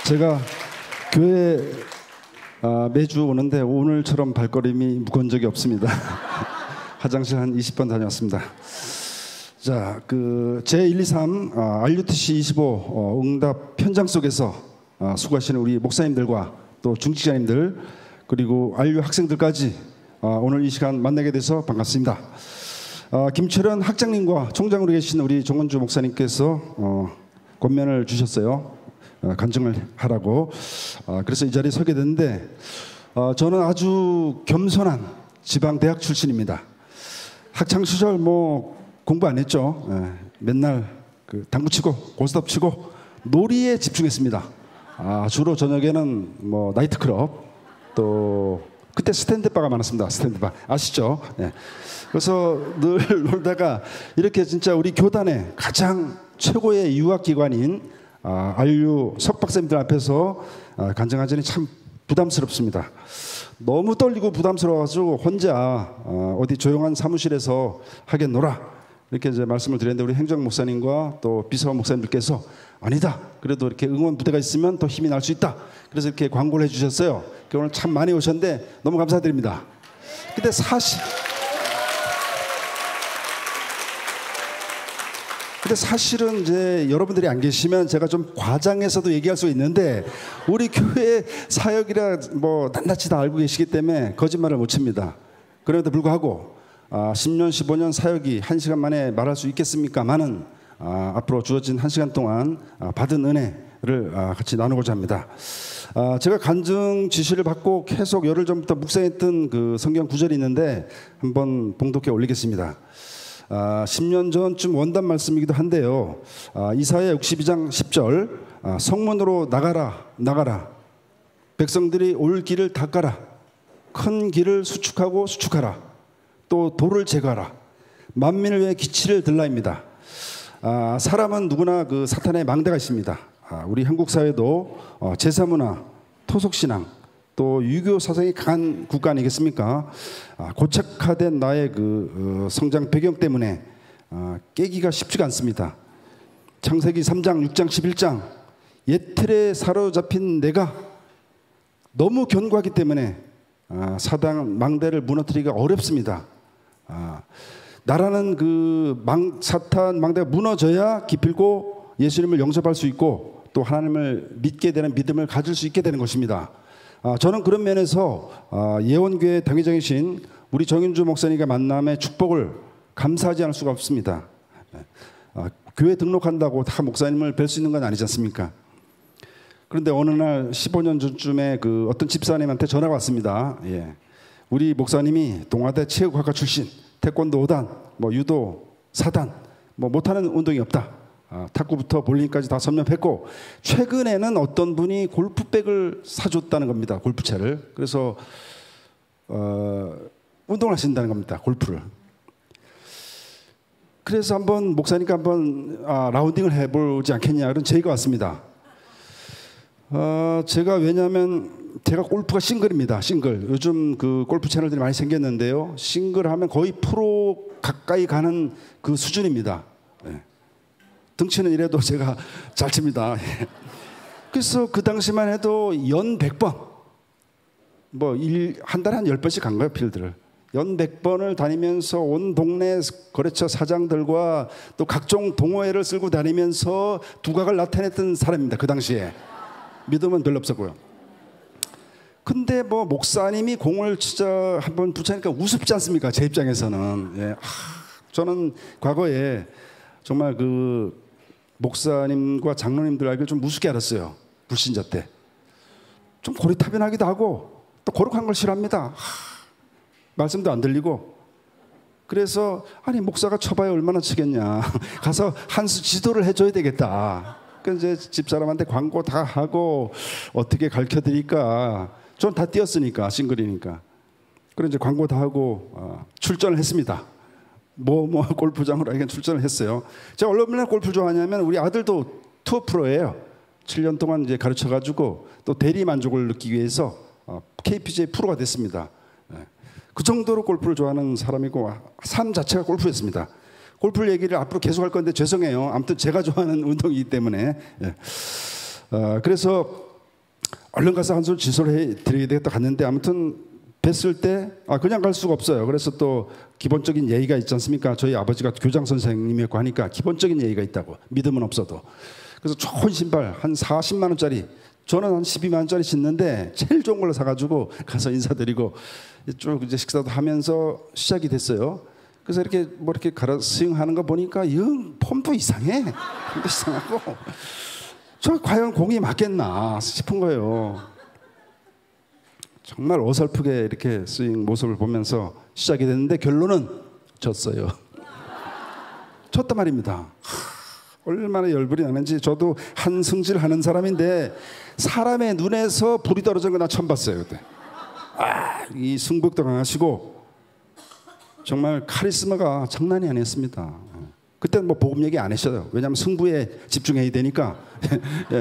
제가 교회 매주 오는데 오늘처럼 발걸음이 무거운 적이 없습니다. 화장실 한 20번 다녀왔습니다. 자, 제123 RUTC 25 응답 현장 속에서 수고하시는 우리 목사님들과 또 중직자님들 그리고 RU 학생들까지 오늘 이 시간 만나게 돼서 반갑습니다. 김철현 학장님과 총장으로 계신 우리 정원주 목사님께서 권면을 주셨어요. 간증을 하라고. 그래서 이 자리에 서게 됐는데 저는 아주 겸손한 지방대학 출신입니다. 학창시절 공부 안 했죠. 맨날 당구 치고 고스톱 치고 놀이에 집중했습니다. 주로 저녁에는 나이트클럽 또 그때 스탠드바가 많았습니다. 스탠드바 아시죠? 그래서 늘 놀다가 이렇게 진짜 우리 교단의 가장 최고의 유학기관인 RU 석박사님들 앞에서 간증하자니 참 부담스럽습니다. 너무 떨리고 부담스러워가지고 혼자 어디 조용한 사무실에서 하겠노라 이렇게 이제 말씀을 드렸는데 우리 행정 목사님과 또 비서 목사님들께서 아니다. 그래도 이렇게 응원 부대가 있으면 더 힘이 날 수 있다. 그래서 이렇게 광고를 해주셨어요. 오늘 참 많이 오셨는데 너무 감사드립니다. 근데 사실은 이제 여러분들이 안 계시면 제가 좀 과장해서도 얘기할 수 있는데 우리 교회 사역이라 낱낱이 다 알고 계시기 때문에 거짓말을 못 칩니다. 그럼에도 불구하고 10년 15년 사역이 1시간 만에 말할 수 있겠습니까마는 앞으로 주어진 1시간 동안 받은 은혜를 같이 나누고자 합니다. 제가 간증 지시를 받고 계속 열흘 전부터 묵상했던 그 성경 구절이 있는데 한번 봉독해 올리겠습니다. 10년 전쯤 원단 말씀이기도 한데요. 이사야 62장 10절 성문으로 나가라 백성들이 올 길을 닦아라 큰 길을 수축하고 수축하라 또 돌을 제거하라 만민을 위해 기치를 들라입니다. 사람은 누구나 그 사탄의 망대가 있습니다. 우리 한국 사회도 제사문화, 토속신앙 또 유교 사상이 강한 국가 아니겠습니까? 고착화된 나의 성장 배경 때문에 깨기가 쉽지가 않습니다. 창세기 3장, 6장, 11장 옛 틀에 사로잡힌 내가 너무 견고하기 때문에 사단 망대를 무너뜨리기가 어렵습니다. 나라는 사탄 망대가 무너져야 기필고 예수님을 영접할 수 있고 또 하나님을 믿게 되는 믿음을 가질 수 있게 되는 것입니다. 저는 그런 면에서 예원교회 당회장이신 우리 정윤주 목사님과 만남의 축복을 감사하지 않을 수가 없습니다. 교회 등록한다고 다 목사님을 뵐 수 있는 건 아니지 않습니까? 그런데 어느 날 15년 전쯤에 어떤 집사님한테 전화가 왔습니다. 우리 목사님이 동아대 체육학과 출신, 태권도 5단, 유도 4단, 못하는 운동이 없다. 탁구부터 볼링까지 다 섭렵했고 최근에는 어떤 분이 골프백을 사줬다는 겁니다. 골프채를. 그래서 운동을 하신다는 겁니다. 골프를. 그래서 목사님과 한번 라운딩을 해보지 않겠냐 그런 제의가 왔습니다. 왜냐하면 제가 골프가 싱글입니다. 싱글. 요즘 골프 채널들이 많이 생겼는데요. 싱글 하면 거의 프로 가까이 가는 그 수준입니다. 등치는 이래도 제가 잘 칩니다. 그래서 그 당시만 해도 연 100번 한 달에 한 10번씩 간 거예요. 필드를 연 100번을 다니면서 온 동네 거래처 사장들과 또 각종 동호회를 쓸고 다니면서 두각을 나타냈던 사람입니다. 그 당시에 믿음은 별로 없었고요. 근데 목사님이 공을 한번 붙이니까 우습지 않습니까? 제 입장에서는. 저는 과거에 정말 목사님과 장로님들 알기를 좀 우습게 알았어요. 불신자 때. 좀 고리타분하기도 하고 또 거룩한 걸 싫어합니다. 말씀도 안 들리고. 그래서 목사가 쳐봐야 얼마나 치겠냐. 가서 한 수 지도를 해줘야 되겠다. 그래서 이제 집사람한테 광고 다 하고 어떻게 가르쳐드릴까. 전 다 뛰었으니까 싱글이니까. 그래서 이제 광고 다 하고 출전을 했습니다. 골프장으로 출전을 했어요. 제가 얼마나 골프를 좋아하냐면 우리 아들도 투어 프로예요. 7년 동안 이제 가르쳐가지고 또 대리 만족을 느끼기 위해서 KPGA 프로가 됐습니다. 그 정도로 골프를 좋아하는 사람이고 삶 자체가 골프였습니다. 골프 얘기를 앞으로 계속 할 건데 죄송해요. 아무튼 제가 좋아하는 운동이기 때문에 그래서 얼른 가서 한 손 지소를 해드려야 되겠다 갔는데 아무튼 뵀을 때 그냥 갈 수가 없어요. 그래서 또 기본적인 예의가 있지 않습니까? 저희 아버지가 교장 선생님이었고 하니까 기본적인 예의가 있다고. 믿음은 없어도. 그래서 좋은 신발 한 40만 원짜리, 저는 한 12만 원짜리 신는데 제일 좋은 걸로 사가지고 가서 인사드리고 쭉 이제 식사도 하면서 시작이 됐어요. 그래서 이렇게 뭐 이렇게 가라 스윙하는 거 보니까 영 폼도 이상해. 폼도 이상하고 저 과연 공이 맞겠나 싶은 거예요. 정말 어설프게 이렇게 스윙 모습을 보면서 시작이 됐는데 결론은 졌어요. 졌단 말입니다. 얼마나 열불이 나는지. 저도 한승질하는 사람인데 사람의 눈에서 불이 떨어지는 거 나 처음 봤어요 그때. 이 승부욕도 강하시고 정말 카리스마가 장난이 아니었습니다. 그때는 뭐 복음 얘기 안 하셔요. 왜냐하면 승부에 집중해야 되니까.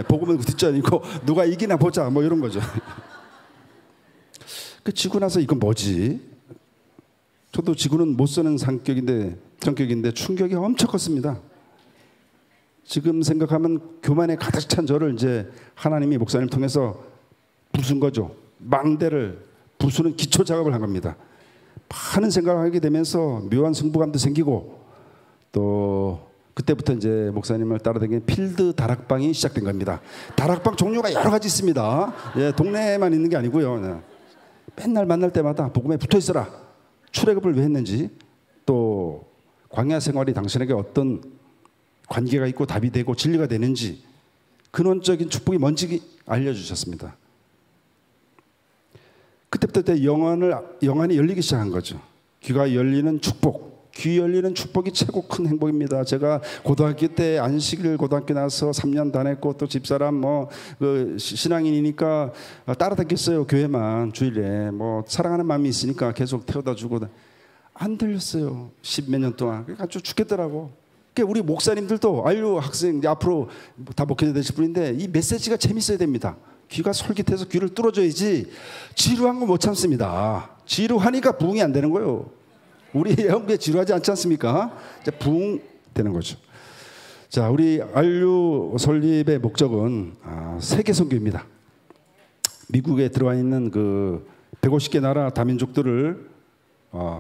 복음은 듣지 않고 누가 이기나 보자 뭐 이런 거죠. 그 지고 나서 이건 뭐지? 저도 지구는 못 쓰는 성격인데 충격이 엄청 컸습니다. 지금 생각하면 교만에 가득 찬 저를 이제 하나님이 목사님 통해서 부순 거죠. 망대를 부수는 기초 작업을 한 겁니다. 많은 생각을 하게 되면서 묘한 승부감도 생기고 또 그때부터 이제 목사님을 따라다니는 필드 다락방이 시작된 겁니다. 다락방 종류가 여러 가지 있습니다. 동네에만 있는 게 아니고요. 맨날 만날 때마다 복음에 붙어 있어라. 출애굽을 왜 했는지, 또 광야 생활이 당신에게 어떤 관계가 있고 답이 되고 진리가 되는지, 근원적인 축복이 뭔지 알려주셨습니다. 그때부터 영안이 열리기 시작한 거죠. 귀가 열리는 축복. 귀 열리는 축복이 최고 큰 행복입니다. 제가 고등학교 때 안식일 고등학교 나서 3년 다녔고 또 집사람 신앙인이니까 따라다녔어요. 교회만 주일에 사랑하는 마음이 있으니까 계속 태워다주고 안 들렸어요. 10몇 년 동안. 그러니까 죽겠더라고. 그러니까 우리 목사님들도 안류 학생 앞으로 다 목회자 되실 분인데 이 메시지가 재밌어야 됩니다. 귀가 솔깃해서 귀를 뚫어줘야지 지루한 거 못 참습니다. 지루하니까 부흥이 안 되는 거예요. 우리 영계 지루하지 않지 않습니까? 이제 부흥 되는 거죠. 자, 우리 안류 설립의 목적은 세계 선교입니다. 미국에 들어와 있는 그 150개 나라 다민족들을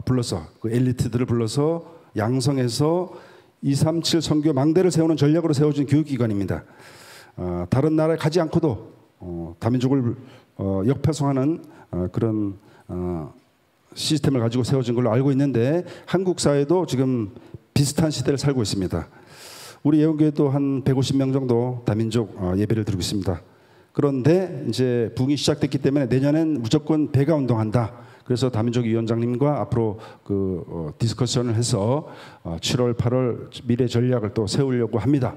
불러서 그 엘리트들을 불러서 양성해서 237 선교 망대를 세우는 전략으로 세워진 교육기관입니다. 다른 나라에 가지 않고도 다민족을 역파송하는 그런 시스템을 가지고 세워진 걸로 알고 있는데 한국 사회도 지금 비슷한 시대를 살고 있습니다. 우리 예원교회도 한 150명 정도 다민족 예배를 드리고 있습니다. 그런데 이제 부흥이 시작됐기 때문에 내년엔 무조건 배가 운동한다. 그래서 다민족 위원장님과 앞으로 디스커션을 해서 7월, 8월 미래 전략을 또 세우려고 합니다.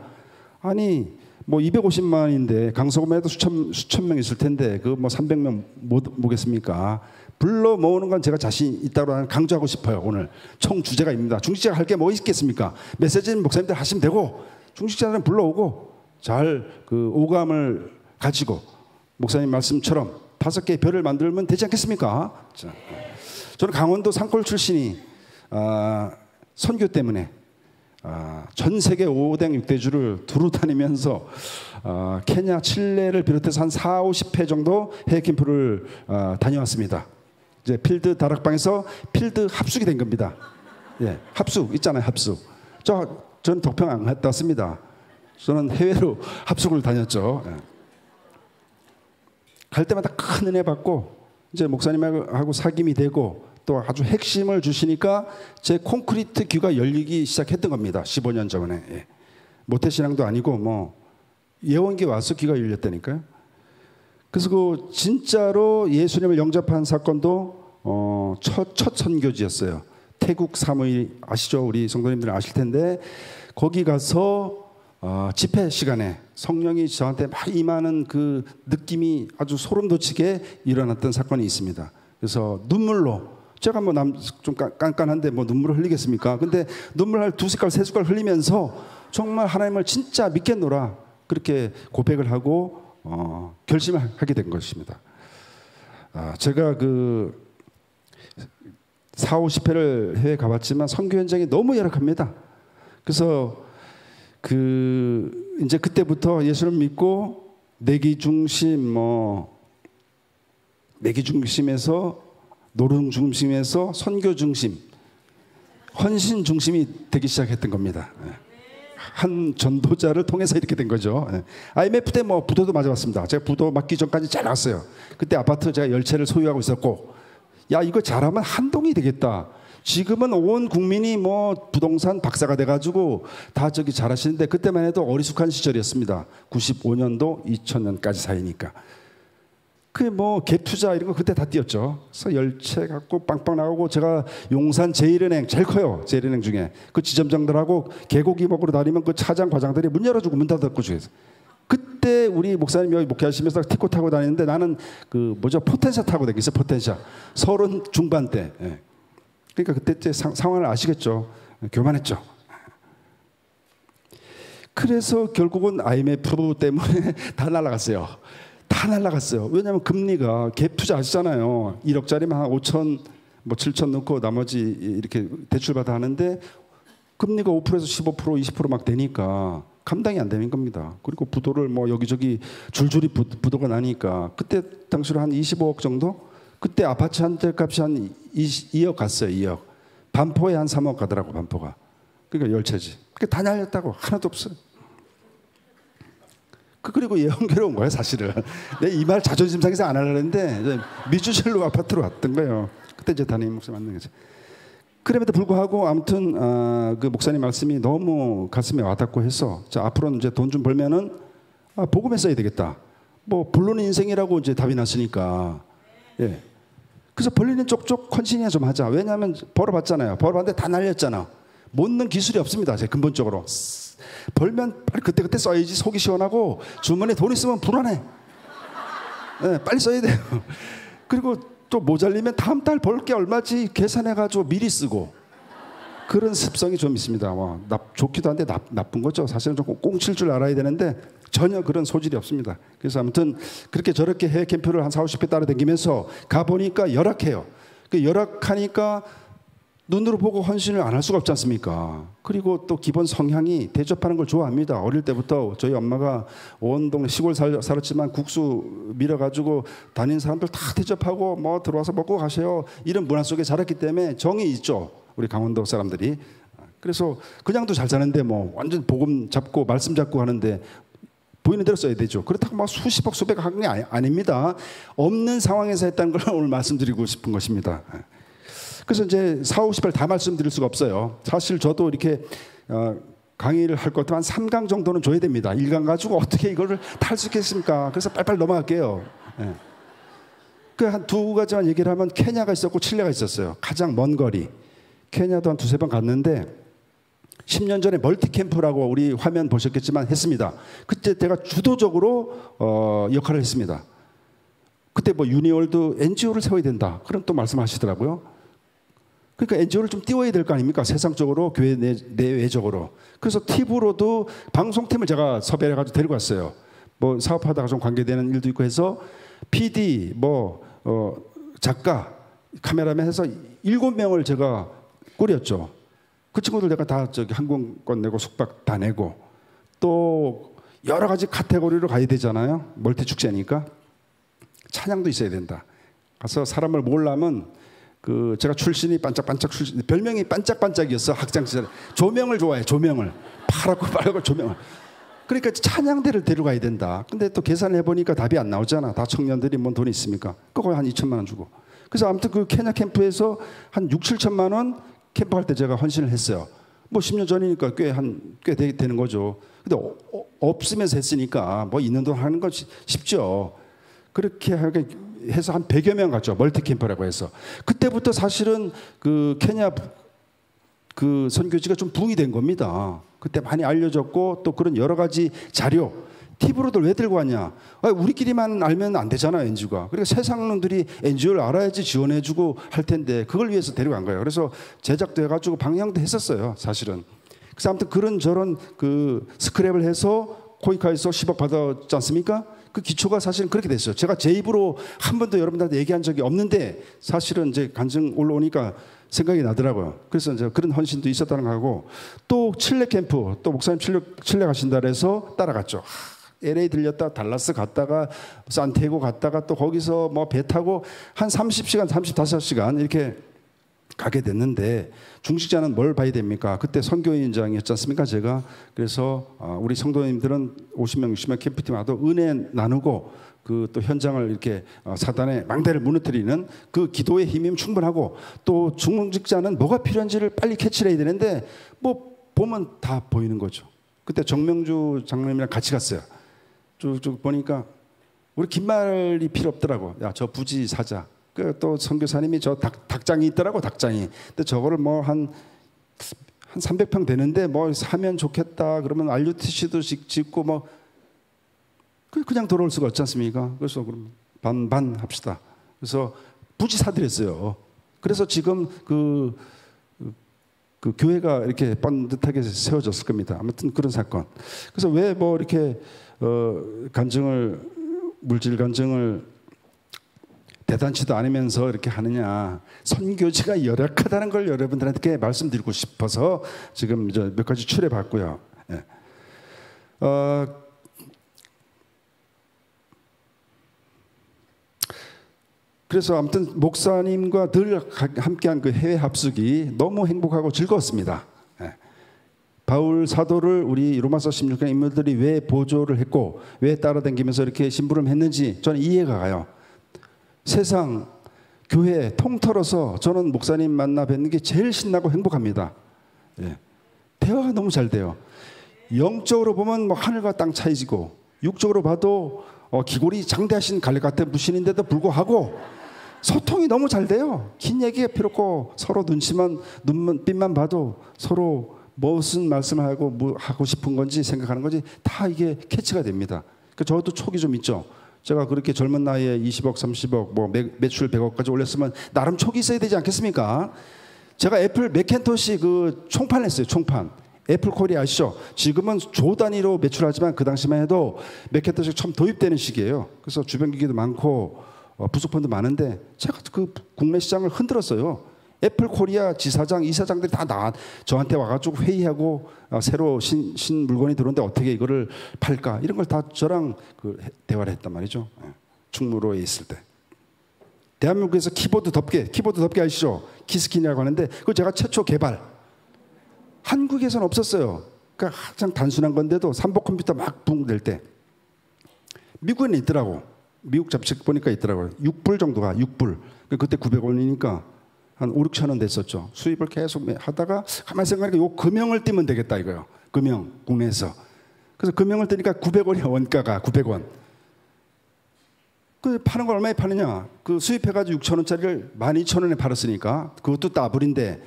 아니 250만인데 강서구에도 수천 명 있을 텐데 300명 못 모겠습니까? 불러 모으는 건 제가 자신 있다고 강조하고 싶어요. 오늘 총 주제가입니다. 중직자가 할 게 뭐 있겠습니까? 메시지는 목사님들 하시면 되고 중직자들은 불러오고 잘 오감을 가지고 목사님 말씀처럼 5개의 별을 만들면 되지 않겠습니까? 자, 저는 강원도 산골 출신이 선교 때문에 전 세계 5대 6대주를 두루 다니면서 케냐, 칠레를 비롯해서 한 4, 50회 정도 해외 캠프를 다녀왔습니다. 이제 필드 다락방에서 필드 합숙이 된 겁니다. 예, 합숙 있잖아요, 합숙. 저는 독평 안 갔다 왔습니다. 저는 해외로 합숙을 다녔죠. 예. 갈 때마다 큰 은혜 받고 이제 목사님하고 사귐이 되고 또 아주 핵심을 주시니까 제 콘크리트 귀가 열리기 시작했던 겁니다. 15년 전에. 예. 모태신앙도 아니고 예원기 와서 귀가 열렸다니까요. 그래서 진짜로 예수님을 영접한 사건도 첫 선교지였어요. 태국 사무이 아시죠? 우리 성도님들은 아실 텐데 거기 가서 집회 시간에 성령이 저한테 막 임하는 그 느낌이 아주 소름 돋치게 일어났던 사건이 있습니다. 그래서 눈물로 제가 좀 깐깐한데 눈물을 흘리겠습니까? 근데 눈물 한 2숟갈, 3숟갈 흘리면서 정말 하나님을 진짜 믿겠노라 그렇게 고백을 하고 결심을 하게 된 것입니다. 제가 4, 50회를 해외 가봤지만 선교 현장이 너무 열악합니다. 그래서 이제 그때부터 예수를 믿고 내기 중심, 내기 중심에서 노동 중심에서 선교 중심, 헌신 중심이 되기 시작했던 겁니다. 한 전도자를 통해서 이렇게 된 거죠. IMF 때 부도도 맞아봤습니다. 제가 부도 맞기 전까지 잘 나왔어요. 그때 아파트 제가 10채를 소유하고 있었고, 야, 이거 잘하면 한동이 되겠다. 지금은 온 국민이 부동산 박사가 돼가지고 다 저기 잘하시는데, 그때만 해도 어리숙한 시절이었습니다. 95년도 2000년까지 사이니까. 그게 갭 투자 이런 거 그때 다 뛰었죠. 그래서 10채 갖고 빵빵 나오고, 제가 용산 제1은행 제일 커요. 제1은행 중에 그 지점장들하고 계곡이 먹으러 다니면 그 차장 과장들이 문 열어주고 문 닫아주고 해서, 그때 우리 목사님 여기 목회하시면서 티코 타고 다니는데, 나는 포텐샤 타고 다녔어요. 포텐샤. 30 중반 때. 그러니까 그때 상황을 아시겠죠. 교만했죠. 그래서 결국은 IMF 때문에 다 날아갔어요. 다 날아갔어요. 왜냐하면 금리가 갭 투자 아시잖아요. 1억짜리만 한 5천, 7천 넣고 나머지 이렇게 대출받아 하는데, 금리가 5%에서 15%, 20% 막 되니까 감당이 안 되는 겁니다. 그리고 부도를 여기저기 줄줄이 부도가 나니까, 그때 당시로 한 25억 정도? 그때 아파트 한 대 값이 한 2억 갔어요. 2억. 반포에 한 3억 가더라고, 반포가. 그러니까 10채지. 그게 다 날렸다고. 하나도 없어요. 그리고 예언계로 온 거예요, 사실은. 내 이 말 자존심 상해서 안 하려고 했는데, 미주실로 아파트로 왔던 거예요. 그때 이제 담임 목사님 만난 거죠. 그럼에도 불구하고 아무튼 그 목사님 말씀이 너무 가슴에 와닿고 해서, 자, 앞으로는 이제 돈 좀 벌면은 복음에 써야 되겠다. 본론 인생이라고 이제 답이 났으니까. 예. 그래서 벌리는 쪽쪽 헌신이나 좀 하자. 왜냐하면 벌어봤잖아요. 벌어봤는데 다 날렸잖아. 못 넣는 기술이 없습니다. 제 근본적으로. 벌면 빨리 그때그때 써야지 속이 시원하고, 주머니에 돈 있으면 불안해. 네, 빨리 써야 돼요. 그리고 또 모자리면 다음 달 벌 게 얼마지 계산해가지고 미리 쓰고, 그런 습성이 좀 있습니다. 좋기도 한데 나쁜 거죠. 사실은 좀 꽁칠 줄 알아야 되는데 전혀 그런 소질이 없습니다. 그래서 아무튼 그렇게 저렇게 해외 캠프를 한 4, 50회 따라다니면서 가보니까 열악해요. 열악하니까 눈으로 보고 헌신을 안 할 수가 없지 않습니까? 그리고 또 기본 성향이 대접하는 걸 좋아합니다. 어릴 때부터 저희 엄마가 온 동네 시골 살았지만 국수 밀어가지고 다니는 사람들 다 대접하고 들어와서 먹고 가세요. 이런 문화 속에 자랐기 때문에 정이 있죠. 우리 강원도 사람들이. 그래서 그냥도 잘 사는데 완전 복음 잡고 말씀 잡고 하는데 보이는 대로 써야 되죠. 그렇다고 수십억 수백억 한 게 아닙니다. 없는 상황에서 했다는 걸 오늘 말씀드리고 싶은 것입니다. 그래서 이제 4, 50을 다 말씀드릴 수가 없어요. 사실 저도 이렇게 강의를 할 것도 한 3강 정도는 줘야 됩니다. 1강 가지고 어떻게 이거를 다 할 수 있겠습니까? 그래서 빨리빨리 넘어갈게요. 예. 한 두 가지만 얘기를 하면, 케냐가 있었고 칠레가 있었어요. 가장 먼 거리. 케냐도 한 두세 번 갔는데, 10년 전에 멀티캠프라고 우리 화면 보셨겠지만 했습니다. 그때 제가 주도적으로 역할을 했습니다. 그때 유니월드 NGO를 세워야 된다. 그런 또 말씀하시더라고요. 그러니까 NGO를 좀 띄워야 될 거 아닙니까? 세상적으로, 교회 내외적으로. 그래서 팁으로도 방송팀을 제가 섭외해가지고 데리고 왔어요. 사업하다가 좀 관계되는 일도 있고 해서 PD, 작가, 카메라맨 해서 7명을 제가 꾸렸죠. 그 친구들 내가 다 항공권 내고 숙박 다 내고, 또 여러 가지 카테고리로 가야 되잖아요. 멀티 축제니까. 찬양도 있어야 된다. 가서 사람을 모으려면 제가 출신이 반짝반짝 별명이 반짝반짝이었어. 학창 시절에 조명을 좋아해. 조명을 파랗고 조명을. 그러니까 찬양대를 데려가야 된다. 근데 또 계산해 보니까 답이 안 나오잖아. 다 청년들이 돈이 있습니까? 그거 한 2천만 원 주고. 그래서 아무튼 그 케냐 캠프에서 한 6, 7천만 원 캠프할 때 제가 헌신을 했어요. 10년 전이니까 꽤 되는 거죠. 근데 없으면서 했으니까 있는 돈 하는 건 쉽죠. 그렇게 해서 한 100여 명 갔죠. 멀티캠프라고 해서. 그때부터 사실은 그 케냐 그 선교지가 좀 부흥이 된 겁니다. 그때 많이 알려졌고, 또 그런 여러 가지 자료, 팁으로들 왜 들고 왔냐? 우리끼리만 알면 안 되잖아요, NGO가. 그러니까 세상 놈들이 NGO를 알아야지 지원해주고 할 텐데, 그걸 위해서 데려간 거예요. 그래서 제작도 해가지고 방영도 했었어요, 사실은. 그래서 아무튼 그런 저런 스크랩을 해서 코이카에서 10억 받았지 않습니까? 그 기초가 사실은 그렇게 됐어요. 제가 제 입으로 한 번도 여러분들한테 얘기한 적이 없는데, 사실은 이제 간증 올라오니까 생각이 나더라고요. 그래서 이제 그런 헌신도 있었다는 거고, 또 칠레 캠프, 또 목사님 칠레 가신다 그래서 따라갔죠. LA 들렸다 달라스 갔다가 산티아고 갔다가 또 거기서 뭐 배 타고 한 30시간, 35시간 이렇게 가게 됐는데 중직자는 뭘 봐야 됩니까? 그때 선교인장이었지 않습니까? 제가 그래서 우리 성도님들은 50명, 60명 캠프팀 와도 은혜 나누고 그 또 현장을 이렇게 사단의 망대를 무너뜨리는 그 기도의 힘이면 충분하고 또 중직자는 뭐가 필요한지를 빨리 캐치를 해야 되는데 뭐 보면 다 보이는 거죠. 그때 정명주 장로님이랑 같이 갔어요. 쭉 보니까 우리 긴말이 필요 없더라고. 야, 저 부지 사자. 그 또 선교사님이 저 닭장이 있더라고, 닭장이. 근데 저거를 뭐 한 300평 되는데 뭐 사면 좋겠다. 그러면 RUTC도 짓고 뭐 그냥 돌아올 수가 없지 않습니까? 그래서 그럼 반 합시다. 그래서 부지 사드렸어요. 그래서 지금 그 교회가 이렇게 반듯하게 세워졌을 겁니다. 아무튼 그런 사건. 그래서 왜 뭐 이렇게 물질 간증을 대단치도 않으면서 이렇게 하느냐. 선교지가 열악하다는 걸 여러분들한테 말씀드리고 싶어서 지금 이제 몇 가지 추려봤고요. 예. 그래서 아무튼 목사님과 늘 함께한 그 해외 합숙이 너무 행복하고 즐거웠습니다. 예. 바울 사도를 우리 로마서 16강 인물들이 왜 보조를 했고 왜 따라다니면서 이렇게 심부름했는지 저는 이해가 가요. 세상 교회 통틀어서 저는 목사님 만나 뵙는 게 제일 신나고 행복합니다. 예. 대화가 너무 잘 돼요. 영적으로 보면 뭐 하늘과 땅 차이지고 육적으로 봐도 기골이 장대하신 갈렙 같은 부신인데도 불구하고 소통이 너무 잘 돼요. 긴 얘기가 필요 없고 서로 눈빛만 봐도 서로 무슨 말씀을 하고 뭐 하고 싶은 건지 생각하는 건지 다 이게 캐치가 됩니다. 저도 촉이 좀 있죠. 제가 그렇게 젊은 나이에 20억, 30억, 뭐 매출 100억까지 올렸으면 나름 촉이 있어야 되지 않겠습니까? 제가 애플 맥킨토시 그 총판 했어요. 총판. 애플 코리아 아시죠? 지금은 조 단위로 매출하지만 그 당시만 해도 맥킨토시 처음 도입되는 시기예요. 그래서 주변 기기도 많고 부속품도 많은데 제가 그 국내 시장을 흔들었어요. 애플 코리아 지사장, 이사장들이 다 저한테 와가지고 회의하고 새로 신 물건이 들어오는데 어떻게 이거를 팔까 이런 걸 다 저랑 대화를 했단 말이죠. 충무로에 있을 때. 대한민국에서 키보드 덮개 아시죠? 키스킨이라고 하는데 그거 제가 최초 개발. 한국에서는 없었어요. 그러니까 가장 단순한 건데도 삼복 컴퓨터 막 붕될 때 미국에는 있더라고. 미국 잡지 보니까 있더라고요. 6불 정도가 6불. 그때 900원이니까 한 5, 6천 원 됐었죠. 수입을 계속 하다가 가만히 생각하니까 요 금형을 띄면 되겠다 이거요. 금형 국내에서. 그래서 금형을 띄니까 900원이야 원가가 900원. 그 파는 걸 얼마에 파느냐? 그 수입해가지고 6천 원짜리를 12,000원에 팔았으니까 그것도 따블인데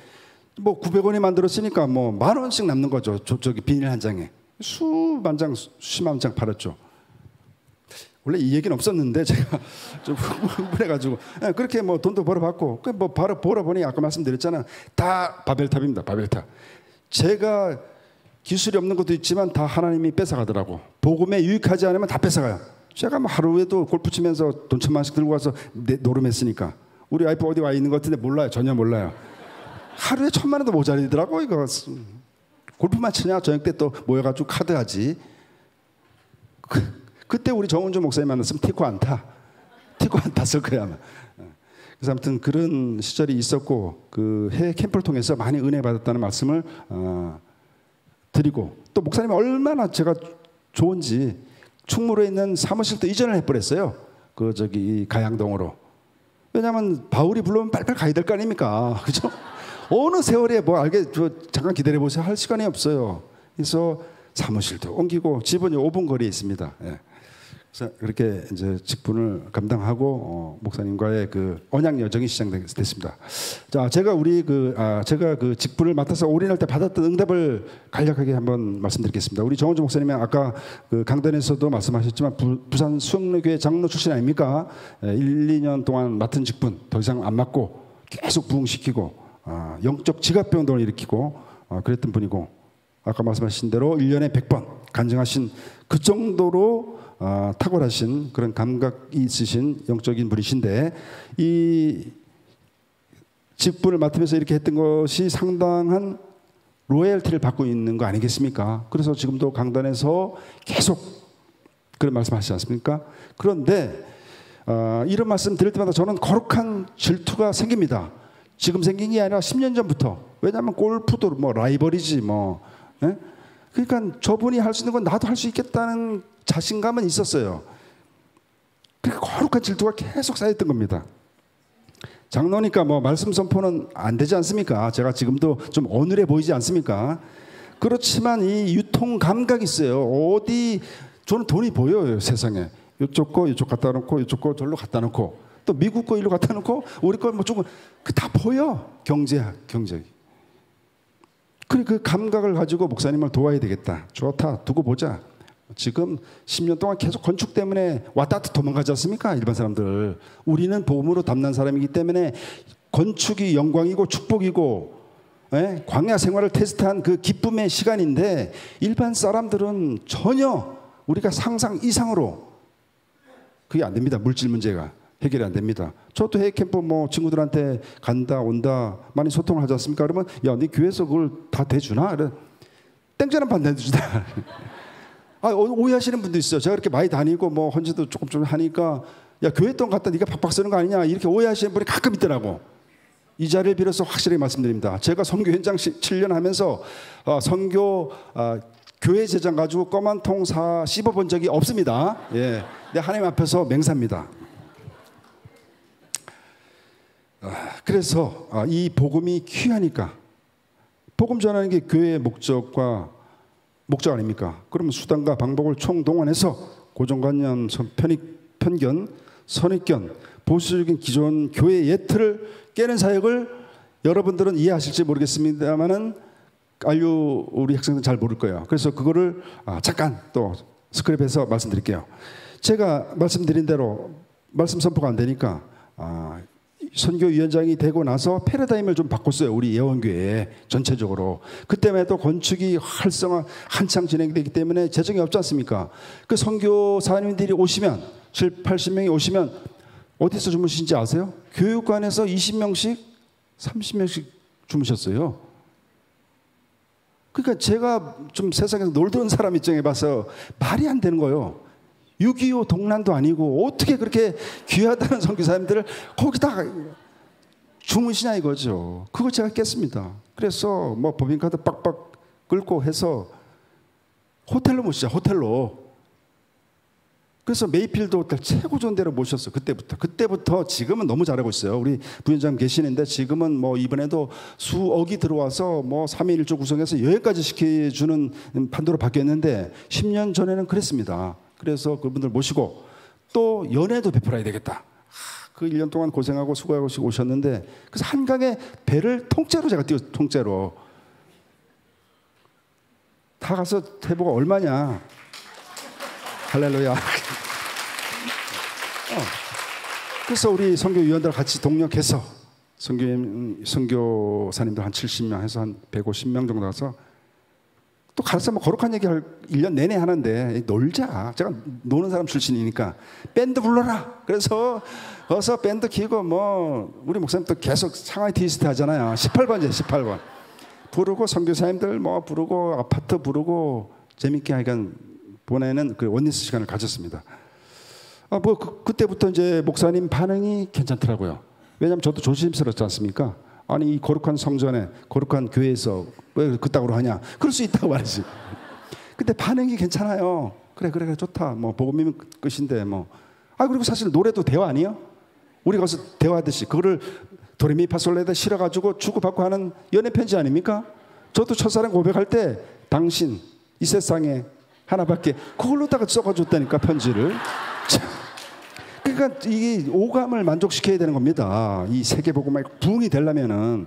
뭐 900원에 만들었으니까 뭐 10,000원씩 남는 거죠. 저기 비닐 한 장에 수만 장, 수십만 장 팔았죠. 원래 이 얘기는 없었는데 제가 좀 흥분해가지고 그렇게 뭐 돈도 벌어봤고 뭐 벌어보니 아까 말씀드렸잖아. 다 바벨탑입니다. 바벨탑. 제가 기술이 없는 것도 있지만 다 하나님이 뺏어가더라고. 복음에 유익하지 않으면 다 뺏어가요. 제가 뭐 하루에도 골프 치면서 돈 1,000만원씩 들고 와서 노름했으니까 우리 와이프 어디 와 있는 것 같은데 몰라요. 전혀 몰라요. 하루에 1,000만원도 모자리더라고 이거. 골프만 치냐 저녁 때 또 모여가지고 카드 하지. 그때 우리 정은주 목사님 만났으면 티코 안 탔을 거야 아마. 그래서 아무튼 그런 시절이 있었고 그 해외 캠프를 통해서 많이 은혜 받았다는 말씀을 드리고 또 목사님이 얼마나 제가 좋은지 충무로에 있는 사무실도 이전을 해버렸어요. 그 저기 가양동으로. 왜냐하면 바울이 불러면 빨리빨리 가야 될 거 아닙니까, 그죠? 어느 세월에 뭐 잠깐 기다려 보세요 할 시간이 없어요. 그래서 사무실도 옮기고 집은 5분 거리에 있습니다. 예. 그래서 그렇게 이제 직분을 감당하고 목사님과의 그 언약 여정이 시작됐습니다. 자, 제가 제가 그 직분을 맡아서 올인할 때 받았던 응답을 간략하게 한번 말씀드리겠습니다. 우리 정원주 목사님은 아까 그 강단에서도 말씀하셨지만 부산 수영로교회 장로 출신 아닙니까? 1, 2년 동안 맡은 직분 더 이상 안 맡고 계속 부흥시키고 영적 지각병동을 일으키고 그랬던 분이고 아까 말씀하신 대로 1년에 100번 간증하신 그 정도로 탁월하신 그런 감각이 있으신 영적인 분이신데 이 직분을 맡으면서 이렇게 했던 것이 상당한 로열티를 받고 있는 거 아니겠습니까? 그래서 지금도 강단에서 계속 그런 말씀하시지 않습니까? 그런데 이런 말씀 드릴 때마다 저는 거룩한 질투가 생깁니다. 지금 생긴 게 아니라 10년 전부터. 왜냐하면 골프도 뭐 라이벌이지 뭐. 예? 그러니까 저분이 할 수 있는 건 나도 할 수 있겠다는 자신감은 있었어요. 그러니까 거룩한 질투가 계속 쌓였던 겁니다. 장로니까 뭐 말씀 선포는 안 되지 않습니까? 제가 지금도 좀 어눌해 보이지 않습니까? 그렇지만 이 유통 감각이 있어요. 어디 저는 돈이 보여요, 세상에. 이쪽 거 이쪽 갖다 놓고 이쪽 거 절로 갖다 놓고 또 미국 거 일로 갖다 놓고 우리 거 뭐 조금 그 다 보여. 경제. 그 감각을 가지고 목사님을 도와야 되겠다. 좋다. 두고 보자. 지금 10년 동안 계속 건축 때문에 왔다 갔다 도망가지 않습니까? 일반 사람들. 우리는 복음으로 담난 사람이기 때문에 건축이 영광이고 축복이고 광야 생활을 테스트한 그 기쁨의 시간인데 일반 사람들은 전혀 우리가 상상 이상으로 그게 안 됩니다. 물질 문제가 해결이 안 됩니다. 저도 해외 캠프 뭐 친구들한테 간다 온다 많이 소통을 하지 않습니까? 그러면 야, 네 교회에서 그걸 다 대주나? 땡전은 반대주다. 오해하시는 분도 있어요. 제가 이렇게 많이 다니고 뭐 헌지도 조금 좀 하니까 야, 교회 돈 갖다 네가 박박 쓰는 거 아니냐 이렇게 오해하시는 분이 가끔 있더라고. 이 자리를 빌어서 확실하게 말씀드립니다. 제가 선교 현장 7년 하면서 선교 교회 재정 가지고 껌 한 통 씹어본 적이 없습니다. 예, 내 하나님 앞에서 맹세합니다. 그래서 이 복음이 귀하니까 복음 전하는 게 교회의 목적 아닙니까? 그러면 수단과 방법을 총동원해서 고정관념, 편견, 선입견, 보수적인 기존 교회의 예틀을 깨는 사역을 여러분들은 이해하실지 모르겠습니다만은 우리 학생들은 잘 모를 거예요. 그래서 그거를 잠깐 또 스크랩해서 말씀드릴게요. 제가 말씀드린 대로 말씀 선포가 안 되니까 선교위원장이 되고 나서 패러다임을 좀 바꿨어요. 우리 예원교회 전체적으로. 그때만 해도 건축이 활성화 한창 진행되기 때문에 재정이 없지 않습니까? 그 선교사님들이 오시면 70, 80명이 오시면 어디서 주무신지 아세요? 교육관에서 20명씩 30명씩 주무셨어요. 그러니까 제가 좀 세상에서 놀던 사람 입장에 봐서 말이 안 되는 거예요. 6.25 동란도 아니고 어떻게 그렇게 귀하다는 선교사님들을 거기다 주무시냐 이거죠. 그거 제가 깼습니다. 그래서 뭐 법인카드 빡빡 긁고 해서 호텔로 모시자. 호텔로. 그래서 메이필드 호텔 최고 좋은 데로 모셨어요. 그때부터 지금은 너무 잘하고 있어요. 우리 부위원장 계시는데 지금은 뭐 이번에도 수억이 들어와서 뭐 3일 1조 구성해서 여기까지 시켜주는 판도로 바뀌었는데 10년 전에는 그랬습니다. 그래서 그분들 모시고 또 연애도 베풀어야 되겠다. 그 1년 동안 고생하고 수고하고 오셨는데 그래서 한강에 배를 통째로 제가 띄웠어요. 통째로. 다 가서 해보고 얼마냐. 할렐루야. 그래서 우리 선교위원들 같이 동력해서 선교사님들 한 70명 해서 한 150명 정도 가서 또 가서 뭐 거룩한 얘기 1년 내내 하는데 놀자. 제가 노는 사람 출신이니까 밴드 불러라. 그래서 어서 밴드 키고 뭐 우리 목사님 또 계속 상하이 티스트 하잖아요. 18번이죠. 18번 부르고 선교사님들 뭐 부르고 아파트 부르고 재밌게 하여간 보내는 그 원리스 시간을 가졌습니다. 그때부터 이제 목사님 반응이 괜찮더라고요. 왜냐하면 저도 조심스럽지 않습니까? 아니 이 거룩한 성전에 거룩한 교회에서 왜 그따구로 하냐? 그럴 수 있다고 말이지. 근데 반응이 괜찮아요. 그래 좋다. 뭐 복음이면 끝인데 뭐. 그리고 사실 노래도 대화 아니에요? 우리 가서 대화하듯이 그거를 도레미파솔레에다 실어가지고 주고받고 하는 연애 편지 아닙니까? 저도 첫사랑 고백할 때 당신 이 세상에 하나밖에 그걸로다가 써가줬다니까 편지를. 그러니까 이 오감을 만족시켜야 되는 겁니다. 이 세계복음에 부흥이 되려면은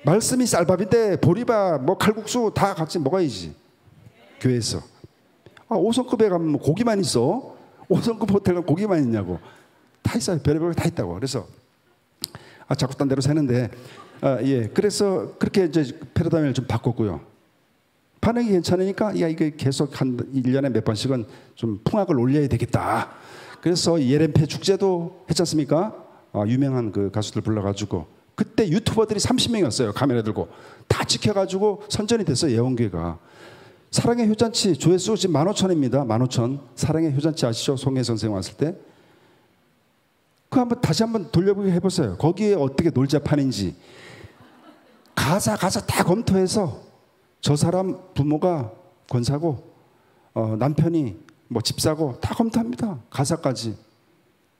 말씀이 쌀밥인데 보리밥 뭐 칼국수 다 같이 먹어야지. 교회에서 5성급에 가면 고기만 있어. 5성급 호텔 가면 고기만 있냐고. 다 있어요. 별의별 다 있다고. 그래서 자꾸 딴 데로 새는데 그래서 그렇게 이제 패러다임을 좀 바꿨고요. 반응이 괜찮으니까 이게 계속 한 1년에 몇 번씩은 좀 풍악을 올려야 되겠다. 그래서 예렘페 축제도 했지 않습니까? 유명한 그 가수들 불러가지고 그때 유튜버들이 30명이었어요. 카메라 들고 다 찍혀가지고 선전이 됐어요. 예원교회가. 사랑의 효잔치 조회수 지금 15,000입니다. 15,000. 사랑의 효잔치 아시죠? 송혜 선생 왔을 때. 그 한번 다시 한번 돌려보게 해보세요. 거기에 어떻게 놀자판인지 가사 다 검토해서 저 사람 부모가 권사고 남편이 뭐 집사고 다 검토합니다. 가사까지.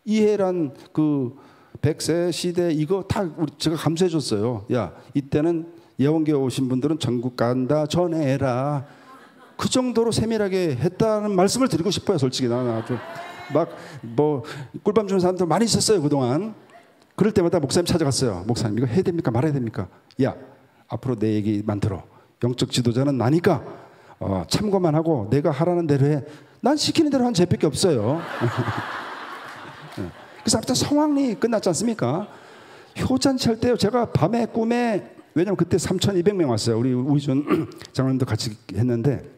이해란 그 100세 시대 이거 다 제가 감수해 줬어요. 야, 이때는 예원계 오신 분들은 전국 간다 전해라. 그 정도로 세밀하게 했다는 말씀을 드리고 싶어요. 솔직히 나는 아주 막 뭐 꿀밤 주는 사람들 많이 있었어요 그동안. 그럴 때마다 목사님 찾아갔어요. 목사님 이거 해야 됩니까 말아야 됩니까? 야, 앞으로 내 얘기만 들어. 영적 지도자는 나니까 참고만 하고 내가 하라는 대로 해. 난 시키는 대로 한 죄밖에 없어요. 그래서 아무튼 성황리 끝났지 않습니까? 효잔치 할 때요. 제가 밤에 꿈에, 왜냐면 그때 3,200명 왔어요. 우리 우희준 장로님도 같이 했는데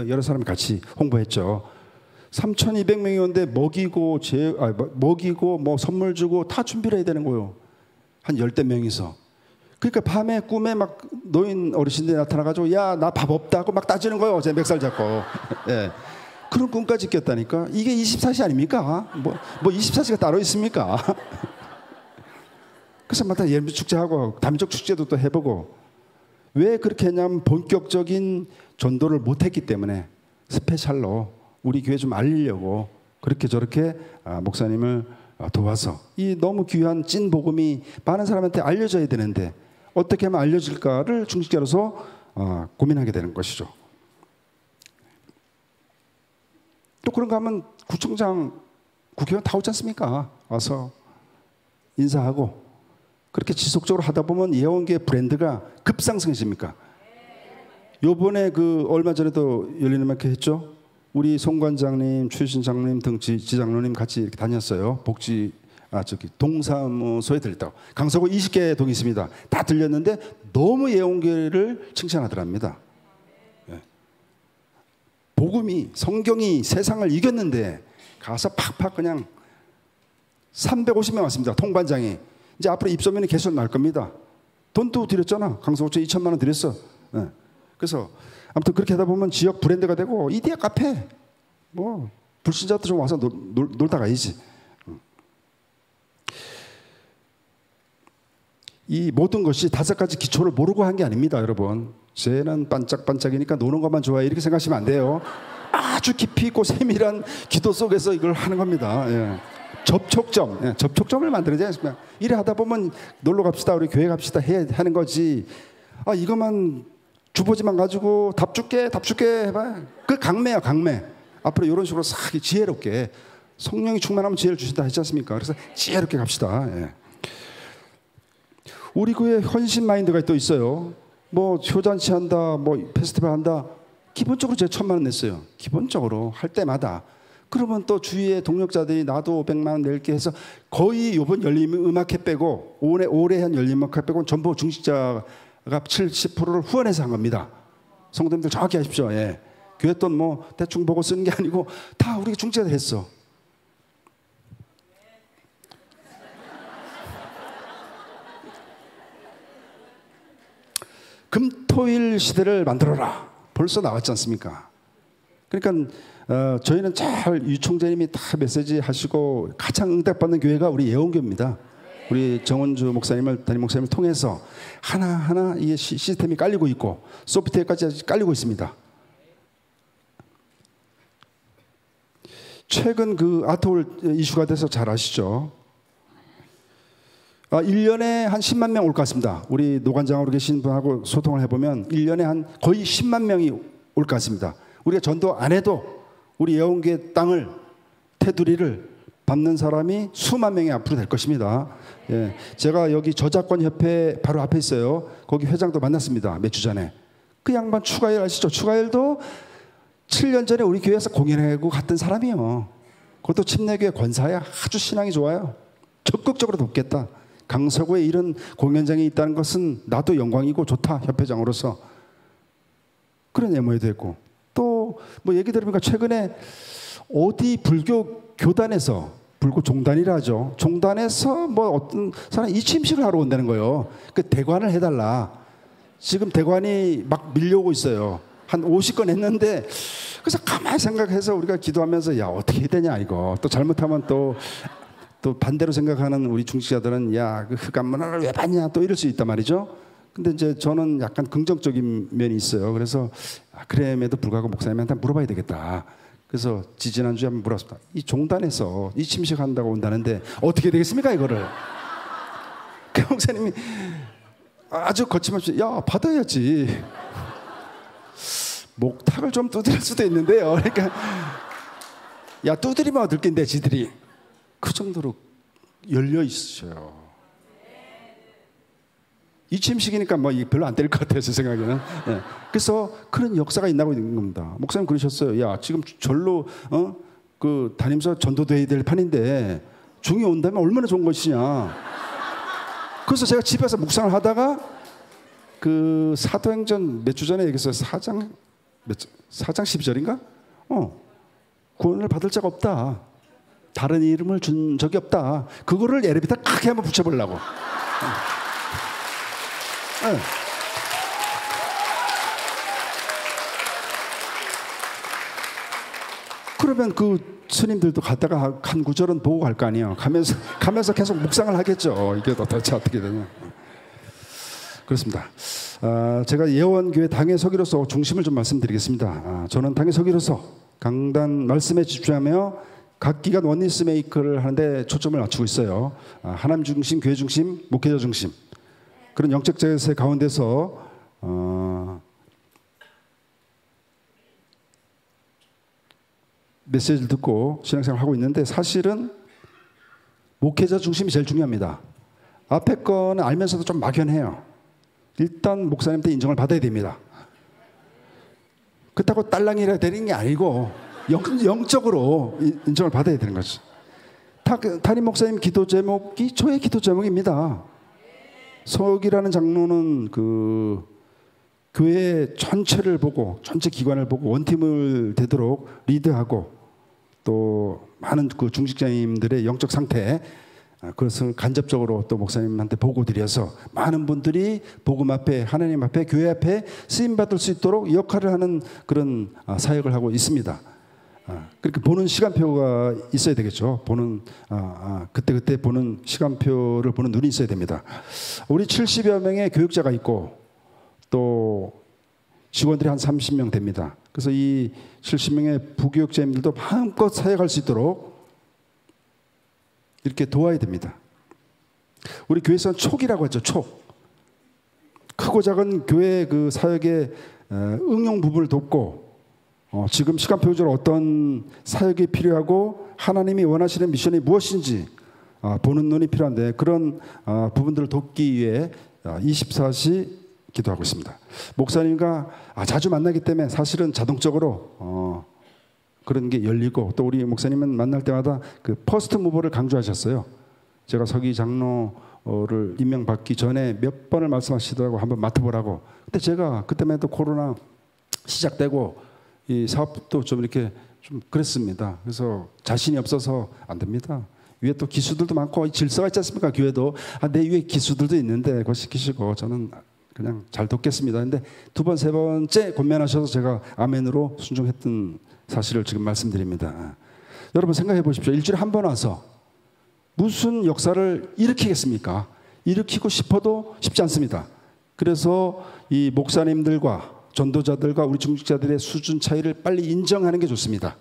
여러 사람이 같이 홍보했죠. 3,200명이 오는데 먹이고 뭐 선물 주고 다 준비를 해야 되는 거예요. 한 10대 명이서. 그러니까 밤에 꿈에 막 노인 어르신들이 나타나가지고 야, 나 밥 없다고 막 따지는 거예요. 제 멱살 잡고. 예. 그런 꿈까지 꼈다니까. 이게 24시 아닙니까? 뭐 24시가 따로 있습니까? 그래서 마다 예비 축제하고 담적 축제도 또 해보고. 왜 그렇게 했냐면 본격적인 전도를 못했기 때문에 스페셜로 우리 교회 좀 알리려고 그렇게 저렇게 목사님을 도와서 이 너무 귀한 찐 복음이 많은 사람한테 알려져야 되는데 어떻게 하면 알려질까를 중직자로서 고민하게 되는 것이죠. 또 그런가 하면 구청장, 국회의원 다 오지 않습니까? 와서 인사하고 그렇게 지속적으로 하다 보면 예원계 브랜드가 급상승해집니까? 요번에 그 얼마 전에도 열리는 마켓 했죠? 우리 송 관장님, 최신 장로님 등 지장로님 같이 이렇게 다녔어요. 동사무소에 들렸다고. 강서구 20개 동이 있습니다. 다 들렸는데 너무 예원계를 칭찬하더랍니다. 예. 복음이, 성경이 세상을 이겼는데 가서 팍팍 그냥 350명 왔습니다. 통관장이. 이제 앞으로 입소문이 계속 날 겁니다. 돈도 드렸잖아. 강서구청 2천만 원 드렸어. 예. 그래서 아무튼 그렇게 하다 보면 지역 브랜드가 되고 이디야 카페 뭐 불신자도 좀 와서 놀다 가야지. 이 모든 것이 5가지 기초를 모르고 한 게 아닙니다, 여러분. 쟤는 반짝반짝이니까 노는 것만 좋아해 이렇게 생각하시면 안 돼요. 아주 깊이 있고 세밀한 기도 속에서 이걸 하는 겁니다. 예. 접촉점, 접촉점을 만들어야지 않습니까? 이래 하다 보면 놀러 갑시다, 우리 교회 갑시다 해 하는 거지. 이것만 주보지만 가지고 답 줄게 해봐. 그 강매야, 강매. 앞으로 이런 식으로 싹 지혜롭게 성령이 충만하면 지혜를 주신다 했지 않습니까? 그래서 지혜롭게 갑시다. 예. 우리 교회 헌신 마인드가 또 있어요. 뭐 효잔치 한다, 뭐 페스티벌 한다. 기본적으로 제가 1,000만 원 냈어요. 기본적으로 할 때마다. 그러면 또 주위에 동력자들이 나도 500만 원 낼게 해서 거의 이번 열림음악회 빼고 올해 한 열림음악회 빼고 전부 중직자가 70%를 후원해서 한 겁니다. 성도님들 정확히 하십시오. 예. 교회 돈 뭐 대충 보고 쓰는 게 아니고 다 우리 중직자들 했어. 금토일 시대를 만들어라. 벌써 나왔지 않습니까? 그러니까 저희는 잘 유총재님이 다 메시지 하시고 가장 응답받는 교회가 우리 예원교입니다. 우리 정원주 목사님을 담임 목사님을 통해서 하나하나 이 시스템이 깔리고 있고 소프트웨어까지 깔리고 있습니다. 최근 그 아트홀 이슈가 돼서 잘 아시죠? 1년에 한 10만 명 올 것 같습니다. 우리 노관장으로 계신 분하고 소통을 해보면 1년에 한 거의 10만 명이 올 것 같습니다. 우리가 전도 안 해도 우리 예원계 땅을, 테두리를 받는 사람이 수만 명이 앞으로 될 것입니다. 예. 제가 여기 저작권 협회 바로 앞에 있어요. 거기 회장도 만났습니다. 몇 주 전에. 그 양반 추가일 아시죠? 추가일도 7년 전에 우리 교회에서 공연하고 갔던 사람이요. 그것도 침례교회 권사야. 아주 신앙이 좋아요. 적극적으로 돕겠다. 강서구에 이런 공연장이 있다는 것은 나도 영광이고 좋다. 협회장으로서. 그런 예모에도 했고. 또 뭐 얘기 들으니까 최근에 어디 불교 교단에서 불교 종단이라 하죠. 종단에서 뭐 어떤 사람이 이침식을 하러 온다는 거예요. 그 대관을 해달라. 지금 대관이 막 밀려오고 있어요. 한 50건 했는데 그래서 가만히 생각해서 우리가 기도하면서 야 어떻게 해야 되냐 이거 또 잘못하면 또 반대로 생각하는 우리 중직자들은 야 그 흑암 문화를 왜 받냐 또 이럴 수 있단 말이죠. 근데 이제 저는 약간 긍정적인 면이 있어요. 그래서 그럼에도 불구하고 목사님한테 물어봐야 되겠다. 그래서 지지난주에 한번 물었습니다. 이 종단에서 이 침식한다고 온다는데 어떻게 되겠습니까 이거를. 그 목사님이 아주 거침없이 야 받아야지. 목탁을 좀 두드릴 수도 있는데요. 그러니까 야 두드리면 얻을 낀데 지들이 그 정도로 열려 있어요. 이 침식이니까 뭐 별로 안 때릴 것 같아요 제 생각에는. 네. 그래서 그런 역사가 있나고 있는 겁니다. 목사님 그러셨어요. 야 지금 절로 그 다니면서 전도돼야 될 판인데 중이 온다면 얼마나 좋은 것이냐. 그래서 제가 집에서 묵상을 하다가 그 사도행전 몇 주 전에 얘기했어요. 4장 12절인가? 구원을 받을 자가 없다. 다른 이름을 준 적이 없다. 그거를 에레비타 크게 한번 붙여보려고. 네. 그러면 그 스님들도 갔다가 한 구절은 보고 갈 거 아니에요. 가면서 계속 묵상을 하겠죠. 이게 도대체 어떻게 되냐. 그렇습니다. 제가 예원교회 당의 서기로서 중심을 좀 말씀드리겠습니다. 저는 당의 서기로서 강단 말씀에 집중하며 각 기관 원리스 메이커를 하는데 초점을 맞추고 있어요. 하나님 중심, 교회 중심, 목회자 중심 그런 영적 제세 가운데서 메시지를 듣고 신앙생활을 하고 있는데 사실은 목회자 중심이 제일 중요합니다. 앞에 거는 알면서도 좀 막연해요. 일단 목사님한테 인정을 받아야 됩니다. 그렇다고 딸랑이라 되는 게 아니고 영적으로 인정을 받아야 되는 거죠. 담임 목사님 기도 제목이 저의 기도 제목입니다. 서기라는 장로는 그 교회 전체를 보고 전체 기관을 보고 원팀을 되도록 리드하고 또 많은 그 중직자님들의 영적 상태 그것을 간접적으로 또 목사님한테 보고드려서 많은 분들이 복음 앞에 하나님 앞에 교회 앞에 쓰임받을 수 있도록 역할을 하는 그런 사역을 하고 있습니다. 그렇게 보는 시간표가 있어야 되겠죠. 보는 그때 보는 시간표를 보는 눈이 있어야 됩니다. 우리 70여 명의 교육자가 있고 또 직원들이 한 30명 됩니다. 그래서 이 70명의 부교육자님들도 마음껏 사역할 수 있도록 이렇게 도와야 됩니다. 우리 교회에서는 촉이라고 하죠. 촉. 크고 작은 교회 그 사역의 응용 부분을 돕고 지금 시간표적으로 어떤 사역이 필요하고 하나님이 원하시는 미션이 무엇인지 보는 눈이 필요한데 그런 부분들을 돕기 위해 24시 기도하고 있습니다. 목사님과 자주 만나기 때문에 사실은 자동적으로 그런 게 열리고 또 우리 목사님은 만날 때마다 그 퍼스트 무버를 강조하셨어요. 제가 서기 장로를 임명받기 전에 몇 번을 말씀하시더라고 한번 맡아보라고. 근데 제가 그때만 해도 코로나 시작되고 이 사업도 좀 이렇게 좀 그랬습니다. 그래서 자신이 없어서 안 됩니다. 위에 또 기수들도 많고 질서가 있지 않습니까? 교회도 내 위에 기수들도 있는데 그거 시키시고 저는 그냥 잘 돕겠습니다. 근데 두 번, 세 번째 권면하셔서 제가 아멘으로 순종했던 사실을 지금 말씀드립니다. 여러분 생각해 보십시오. 일주일에 한 번 와서 무슨 역사를 일으키겠습니까? 일으키고 싶어도 쉽지 않습니다. 그래서 이 목사님들과 전도자들과 우리 중직자들의 수준 차이를 빨리 인정하는 게 좋습니다.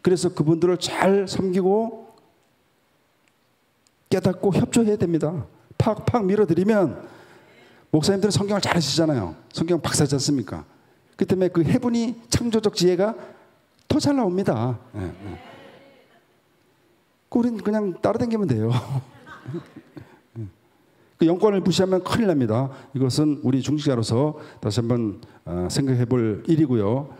그래서 그분들을 잘 섬기고 깨닫고 협조해야 됩니다. 팍팍 밀어드리면 목사님들은 성경을 잘 하시잖아요. 성경 박사지 않습니까? 그 때문에 그 해분이 창조적 지혜가 더 잘 나옵니다. 우리는 그냥 따라다니면 돼요. 그 영권을 무시하면 큰일 납니다. 이것은 우리 중직자로서 다시 한번 생각해 볼 일이고요.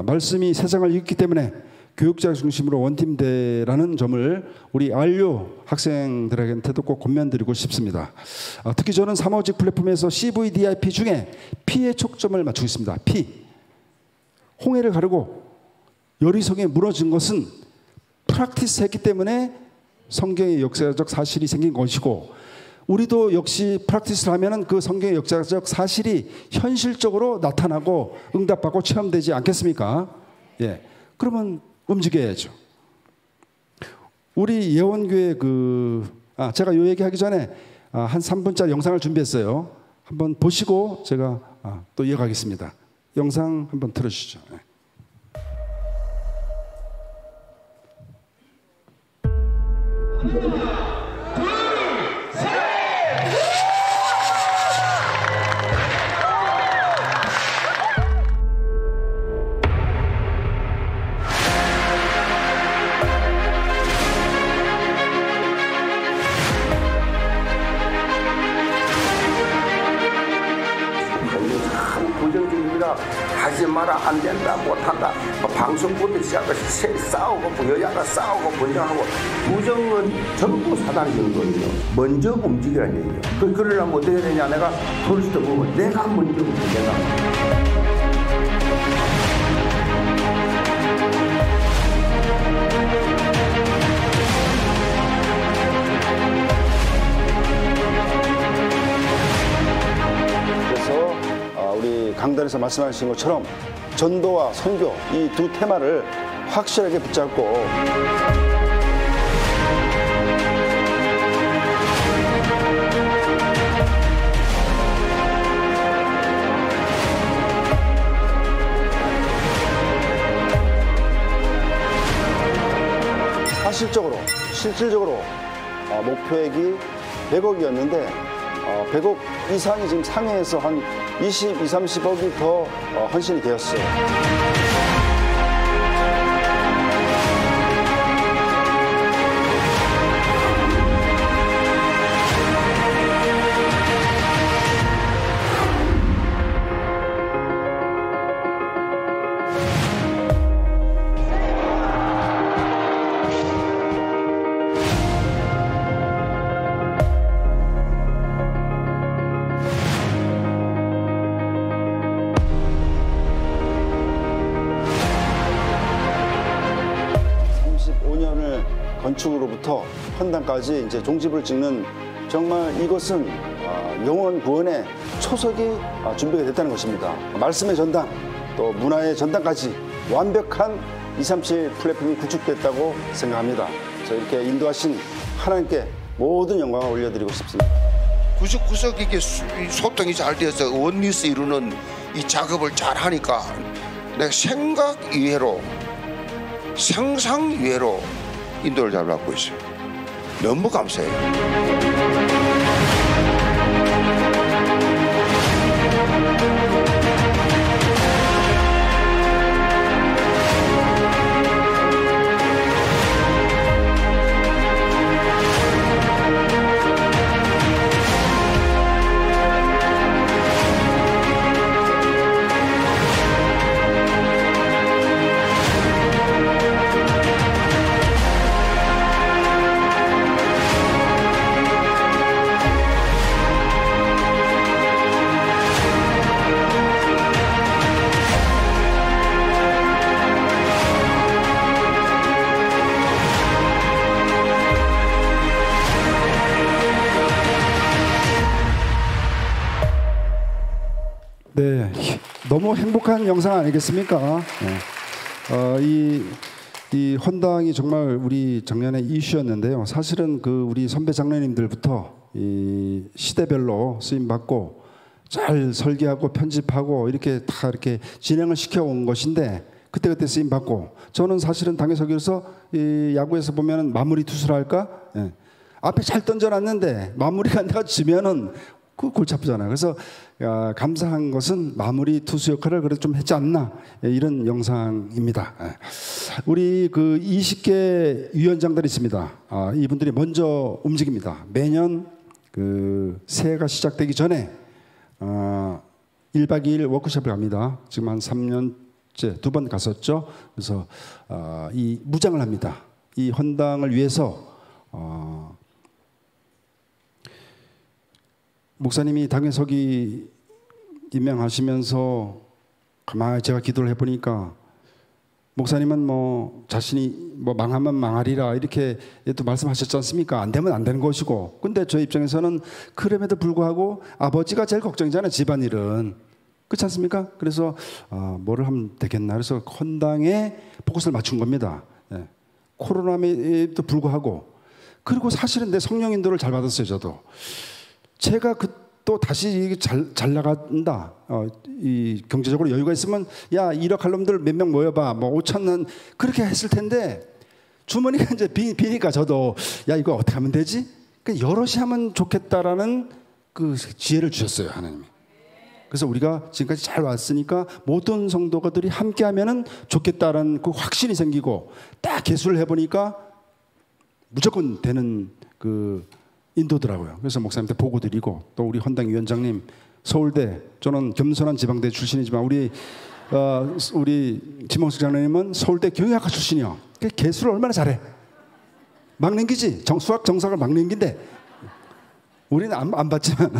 말씀이 세상을 이겼기 때문에 교육자 중심으로 원팀대라는 점을 우리 RU 학생들에게한테도 꼭 권면드리고 싶습니다. 특히 저는 사모직 플랫폼에서 CVDIP 중에 P에 초점을 맞추고 있습니다. P. 홍해를 가르고 여리성에 무너진 것은 프랙티스 했기 때문에 성경의 역사적 사실이 생긴 것이고 우리도 역시 프랙티스를 하면은 그 성경의 역사적 사실이 현실적으로 나타나고 응답받고 체험되지 않겠습니까? 예. 그러면 움직여야죠. 우리 예원교회 제가 이 얘기하기 전에 한 3분짜리 영상을 준비했어요. 한번 보시고 제가 또 이어가겠습니다. 영상 한번 틀어주시죠. 네. 하지 마라, 안 된다, 못한다. 방송부터 시작해서 싸우고 여야가 싸우고 분쟁하고 부정은 전부 사단의 정도예요. 먼저 움직이라는 얘기예요. 그러려면 어떻게 해야 되냐. 내가 톨스토이 보면 내가 먼저 움직여라. 강단에서 말씀하신 것처럼 전도와 선교 이 두 테마를 확실하게 붙잡고 실질적으로 목표액이 100억이었는데 100억 이상이 지금 상회에서 한 22, 30억이 더 헌신이 되었어요. 건축으로부터 헌당까지 이제 종집을 찍는 정말 이것은 영혼 구원의 초석이 준비가 됐다는 것입니다. 말씀의 전당 또 문화의 전당까지 완벽한 237 플랫폼이 구축됐다고 생각합니다. 그래서 이렇게 인도하신 하나님께 모든 영광을 올려드리고 싶습니다. 구석구석 이렇게 소통이 잘 되어서 원리스 이루는 이 작업을 잘 하니까 내가 생각 이외로 상상 이외로 인도를 잘 받고 있어요. 너무 감사해요. 네, 너무 행복한 영상 아니겠습니까? 네. 이 헌당이 정말 우리 작년에 이슈였는데요. 사실은 우리 선배 장로님들부터 이 시대별로 쓰임 받고 잘 설계하고 편집하고 이렇게 다 이렇게 진행을 시켜온 것인데 그때 쓰임 받고 저는 사실은 당회 설교에서 이 야구에서 보면은 마무리 투수랄까? 네. 앞에 잘 던져놨는데 마무리가 내가 지면은 그 골치 아프잖아요. 그래서 감사한 것은 마무리 투수 역할을 그래도 좀 했지 않나 이런 영상입니다. 우리 20개 위원장들이 있습니다. 이분들이 먼저 움직입니다. 매년 새해가 시작되기 전에 1박 2일 워크숍을 갑니다. 지금 한 3년째 2번 갔었죠. 그래서 이 무장을 합니다. 이 헌당을 위해서 목사님이 당회서기 임명하시면서 가만히 제가 기도를 해보니까 목사님은 뭐 자신이 뭐 망하면 망하리라 이렇게 또 말씀하셨지 않습니까? 안 되면 안 되는 것이고. 근데 저 입장에서는 그럼에도 불구하고 아버지가 제일 걱정이잖아요. 집안일은. 그렇지 않습니까? 그래서 뭐를 하면 되겠나. 그래서 헌당에 포커스를 맞춘 겁니다. 예. 코로나에도 불구하고. 그리고 사실은 내 성령 인도를 잘 받았어요. 저도. 제가 또 다시 잘 나간다. 이 경제적으로 여유가 있으면 야 1억 할 놈들 몇 명 모여봐. 뭐 5천은 그렇게 했을 텐데 주머니가 이제 비니까 저도 야 이거 어떻게 하면 되지? 그러니까 여럿이 하면 좋겠다라는 그 지혜를 주셨어요 하나님이. 그래서 우리가 지금까지 잘 왔으니까 모든 성도들이 함께하면은 좋겠다라는 그 확신이 생기고 딱 개수를 해보니까 무조건 되는 그 인도더라고요. 그래서 목사님한테 보고 드리고 또 우리 헌당 위원장님 서울대 저는 겸손한 지방대 출신이지만 우리 지명숙 장로님은 서울대 경영학과 출신이요. 개수를 얼마나 잘해. 막 넘기지. 수학 정석을 막 넘긴데 우리는 안 받지만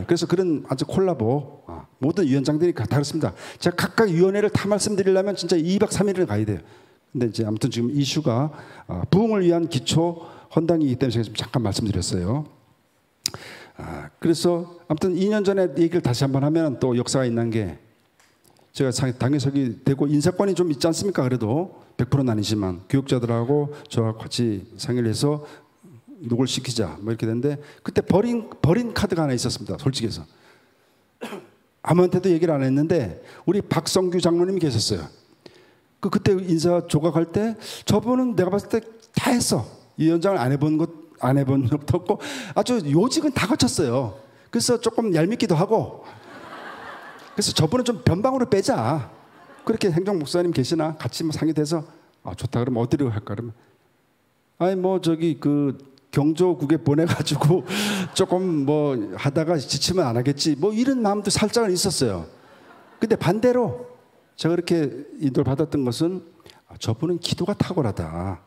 그래서 그런 아주 콜라보 모든 위원장들이 다 그렇습니다. 제가 각각 위원회를 다 말씀드리려면 진짜 2박 3일을 가야 돼요. 근데 이제 아무튼 지금 이슈가 부흥을 위한 기초 헌당이기 때문에 제가 좀 잠깐 말씀드렸어요. 그래서 아무튼 2년 전에 얘기를 다시 한번 하면 또 역사가 있는 게 제가 당회석이 되고 인사권이 좀 있지 않습니까? 그래도 100%는 아니지만 교육자들하고 저와 같이 상의를 해서 누굴 시키자 뭐 이렇게 됐는데 그때 버린 카드가 하나 있었습니다. 솔직해서 아무한테도 얘기를 안 했는데 우리 박성규 장로님이 계셨어요. 그때 인사 조각할 때 저분은 내가 봤을 때 다 했어. 위원장을 안 해본 적도 없고 아주 요직은 다 거쳤어요. 그래서 조금 얄밉기도 하고 그래서 저분은 좀 변방으로 빼자. 그렇게 행정 목사님 계시나 같이 뭐 상의돼서 좋다 그러면 어디로 할까 그러면 아니 뭐 저기 그 경조국에 보내가지고 조금 뭐 하다가 지치면 안 하겠지 뭐 이런 마음도 살짝은 있었어요. 근데 반대로 제가 그렇게 인도를 받았던 것은 저분은 기도가 탁월하다.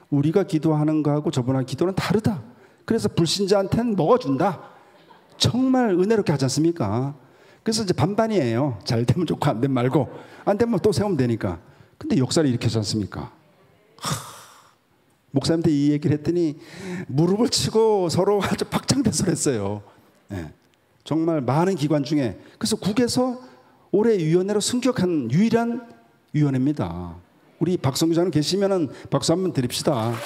우리가 기도하는 거하고 저분의 기도는 다르다. 그래서 불신자한테는 먹어준다. 정말 은혜롭게 하지 않습니까? 그래서 이제 반반이에요. 잘 되면 좋고 안 되면 말고 안 되면 또 세우면 되니까. 근데 역사를 일으키지 않습니까? 목사님한테 이 얘기를 했더니 무릎을 치고 서로 아주 박장대소했어요. 네. 정말 많은 기관 중에 그래서 국에서 올해 위원회로 승격한 유일한 위원회입니다. 우리 박성규 장님 계시면은 박수 한번 드립시다. 네.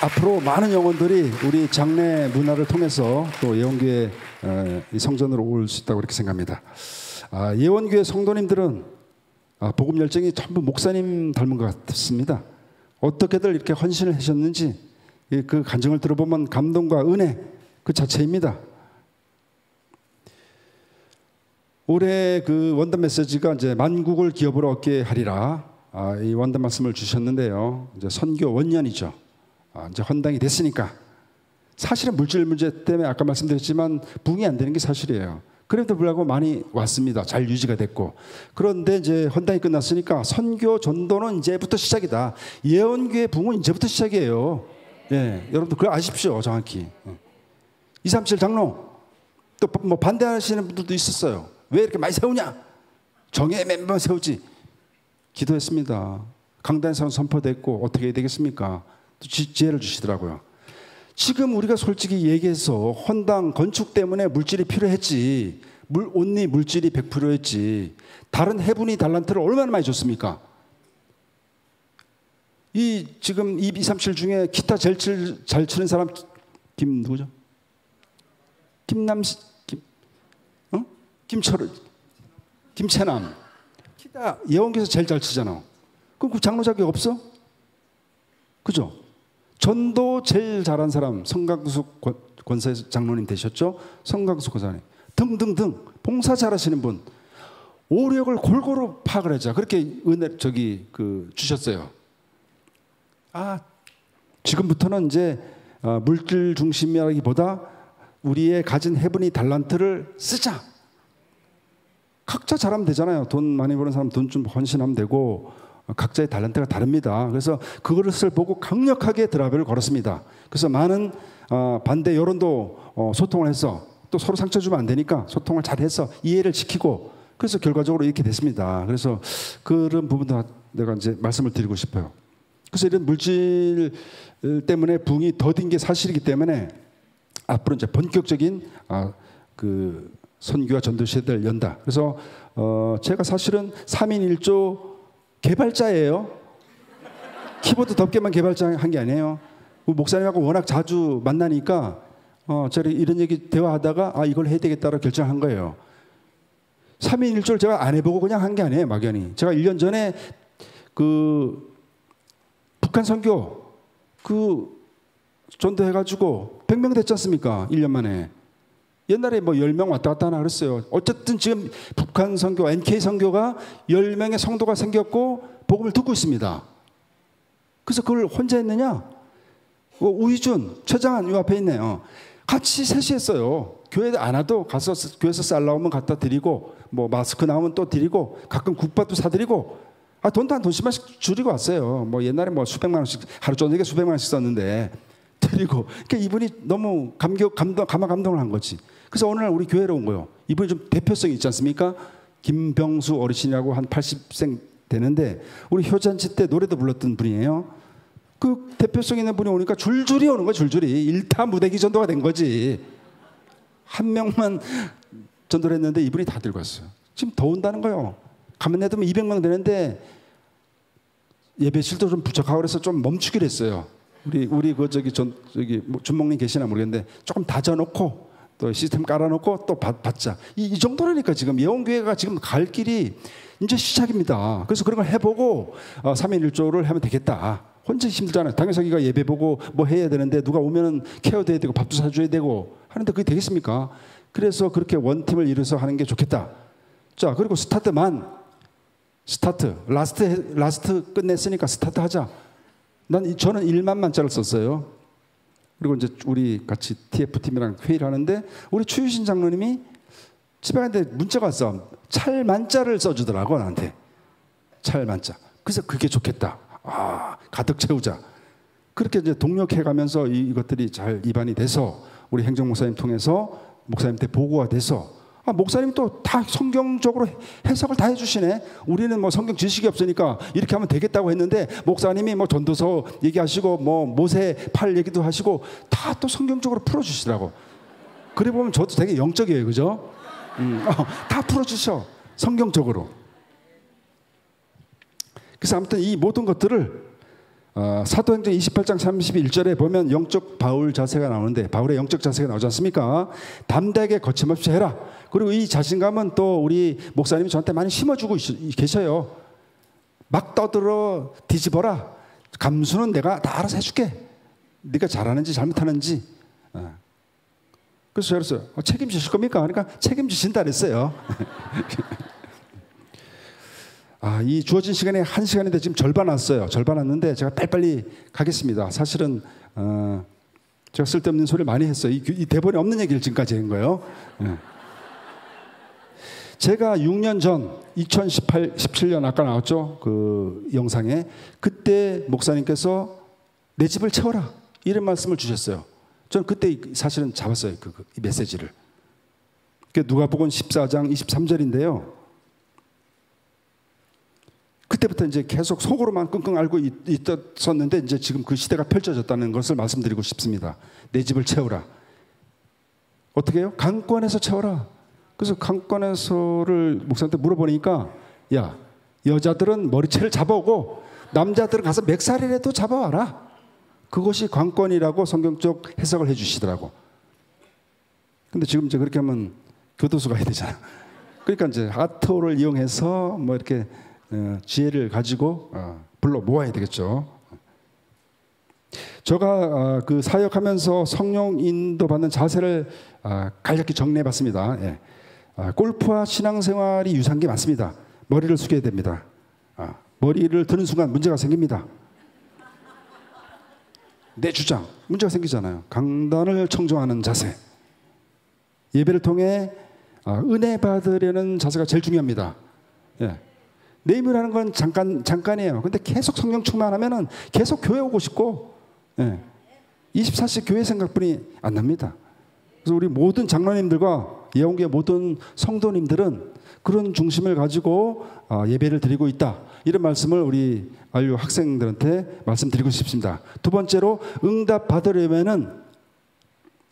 앞으로 많은 영혼들이 우리 장례 문화를 통해서 또 예원교회 성전으로 올 수 있다고 그렇게 생각합니다. 예원교회 성도님들은 복음 열정이 전부 목사님 닮은 것 같습니다. 어떻게들 이렇게 헌신을 하셨는지 그 간증을 들어보면 감동과 은혜 그 자체입니다. 올해 그 원단 메시지가 이제 만국을 기업으로 얻게 하리라 이 원단 말씀을 주셨는데요. 이제 선교 원년이죠. 이제 헌당이 됐으니까 사실은 물질 문제 때문에 아까 말씀드렸지만 부흥이 안 되는 게 사실이에요. 그래도 불구하고 많이 왔습니다. 잘 유지가 됐고 그런데 이제 헌당이 끝났으니까 선교 전도는 이제부터 시작이다. 예언교회 부흥은 이제부터 시작이에요. 예, 여러분들 그걸 아십시오 정확히. 237 장로 또 뭐 반대하시는 분들도 있었어요. 왜 이렇게 많이 세우냐? 정예 멤버 세우지. 기도했습니다. 강단에서는 선포됐고 어떻게 해야 되겠습니까? 또 지혜를 주시더라고요. 지금 우리가 솔직히 얘기해서 헌당 건축 때문에 물질이 필요했지 온리 물질이 100%였지 다른 해분이 달란트를 얼마나 많이 줬습니까? 이 지금 237 중에 기타 제일 잘 치는 사람 누구죠? 김채남 기타 예원교에서 제일 잘 치잖아. 그럼 그 장로 자격 없어? 그죠? 전도 제일 잘한 사람 성강숙 권사 장로님 되셨죠? 성강숙 권사님 등등등 봉사 잘하시는 분 오력을 골고루 파악을 하자 그렇게 은혜 주셨어요. 지금부터는 이제 물질 중심이라기보다 우리의 가진 해분이 달란트를 쓰자. 각자 잘하면 되잖아요. 돈 많이 버는 사람 돈 좀 헌신하면 되고 각자의 달란트가 다릅니다. 그래서 그것을 보고 강력하게 드라이브를 걸었습니다. 그래서 많은 반대 여론도 소통을 해서 또 서로 상처 주면 안 되니까 소통을 잘해서 이해를 지키고 그래서 결과적으로 이렇게 됐습니다. 그래서 그런 부분도 내가 이제 말씀을 드리고 싶어요. 그래서 이런 물질 때문에 붕이 더딘 게 사실이기 때문에 앞으로 이제 본격적인 그 선교와 전도 시대를 연다. 그래서 제가 사실은 3인 1조 개발자예요. 키보드 덮개만 개발자 한 게 아니에요. 목사님하고 워낙 자주 만나니까 제가 이런 얘기 대화하다가 이걸 해야 되겠다고 결정한 거예요. 3인 1조를 제가 안 해보고 그냥 한 게 아니에요. 막연히. 제가 1년 전에 그 북한 선교 그 전도해가지고 100명 됐지 않습니까? 1년 만에. 옛날에 뭐 10명 왔다 갔다 하나 그랬어요. 어쨌든 지금 북한 선교, NK 선교가 10명의 성도가 생겼고 복음을 듣고 있습니다. 그래서 그걸 혼자 했느냐? 우희준, 최장한 이 앞에 있네요. 같이 셋이 했어요. 교회 안 와도 가서 교회에서 쌀 나오면 갖다 드리고 뭐 마스크 나오면 또 드리고 가끔 국밥도 사드리고 돈도 한 돈씩만씩 줄이고 왔어요. 뭐 옛날에 뭐 수백만 원씩 하루 저녁에 수백만 원씩 썼는데 드리고 그러니까 이분이 너무 감동을 한 거지. 그래서 어느 날 우리 교회로 온 거예요. 이분이 좀 대표성이 있지 않습니까? 김병수 어르신이라고 한 80생 되는데 우리 효잔치 때 노래도 불렀던 분이에요. 그 대표성 있는 분이 오니까 줄줄이 오는 거야. 줄줄이. 일타 무대기 전도가 된 거지. 한 명만 전도를 했는데 이분이 다 들고 왔어요. 지금 더 온다는 거예요. 가만 놔두면 200명 되는데 예배실도 좀 부족하고 그래서 좀 멈추기로 했어요. 우리 그 저기 뭐 준목님 계시나 모르겠는데 조금 다져놓고 또 시스템 깔아놓고 또 받자. 이 정도라니까 지금 예원교회가 지금 갈 길이 이제 시작입니다. 그래서 그런 걸 해보고 3인 1조를 하면 되겠다. 혼자 힘들잖아요. 당회사기가 예배 보고 뭐 해야 되는데 누가 오면은 케어도 해야 되고 밥도 사줘야 되고 하는데 그게 되겠습니까? 그래서 그렇게 원팀을 이뤄서 하는 게 좋겠다. 자, 그리고 스타트 라스트 끝냈으니까 스타트 하자. 저는 1만만짜리를 썼어요. 그리고 이제 우리 같이 TF팀이랑 회의를 하는데 우리 추유신 장로님이 집에 갔는데 문자가 왔어. 찰만자를 써주더라고 나한테. 찰만자. 그래서 그게 좋겠다. 가득 채우자. 그렇게 이제 동력해가면서 이것들이 잘 입안이 돼서 우리 행정목사님 통해서 목사님한테 보고가 돼서 목사님 또 다 성경적으로 해석을 다 해주시네. 우리는 뭐 성경 지식이 없으니까 이렇게 하면 되겠다고 했는데 목사님이 뭐 전도서 얘기하시고 뭐 모세 팔 얘기도 하시고 다 또 성경적으로 풀어주시더라고. 그래 보면 저도 되게 영적이에요, 그죠? 다 풀어주셔 성경적으로. 그래서 아무튼 이 모든 것들을 사도행전 28장 31절에 보면 영적 바울 자세가 나오는데 바울의 영적 자세가 나오지 않습니까? 담대하게 거침없이 해라. 그리고 이 자신감은 또 우리 목사님이 저한테 많이 심어주고 계셔요. 막 떠들어 뒤집어라. 감수는 내가 다 알아서 해줄게. 네가 잘하는지 잘못하는지. 그래서 제가 그랬어요. 책임지실 겁니까? 그러니까 책임지신다 그랬어요. 이 주어진 시간에 1시간인데 지금 절반 왔어요. 절반 왔는데 제가 빨리빨리 가겠습니다. 사실은 제가 쓸데없는 소리를 많이 했어요. 이 대본에 없는 얘기를 지금까지 한 거예요. 제가 6년 전 2017년 아까 나왔죠. 그 영상에 그때 목사님께서 내 집을 채워라 이런 말씀을 주셨어요. 저는 그때 사실은 잡았어요. 이 메시지를. 누가복음 14장 23절인데요. 그때부터 이제 계속 속으로만 끙끙 앓고 있었는데 이제 지금 그 시대가 펼쳐졌다는 것을 말씀드리고 싶습니다. 내 집을 채우라. 어떻게 해요? 강권에서 채워라. 그래서 강권에서를 목사한테 물어보니까 야, 여자들은 머리채를 잡아오고 남자들은 가서 맥살이라도 잡아와라. 그것이 관건이라고 성경적 해석을 해주시더라고. 근데 지금 이제 그렇게 하면 교도소 가야 되잖아. 그러니까 이제 아트호를 이용해서 뭐 이렇게 지혜를 가지고 불러 모아야 되겠죠. 제가 그 사역하면서 성령 인도받는 자세를 간략히 정리해봤습니다. 예. 골프와 신앙생활이 유사한 게 많습니다. 머리를 숙여야 됩니다. 머리를 드는 순간 문제가 생깁니다. 내 주장 문제가 생기잖아요. 강단을 청정하는 자세. 예배를 통해 은혜 받으려는 자세가 제일 중요합니다. 예. 내 힘이라는 건 잠깐이에요. 근데 계속 성령 충만하면은 계속 교회 오고 싶고, 24시 교회 생각뿐이 안 납니다. 그래서 우리 모든 장로님들과 예원교회 모든 성도님들은 그런 중심을 가지고 예배를 드리고 있다. 이런 말씀을 우리 RU 학생들한테 말씀드리고 싶습니다. 두 번째로 응답 받으려면은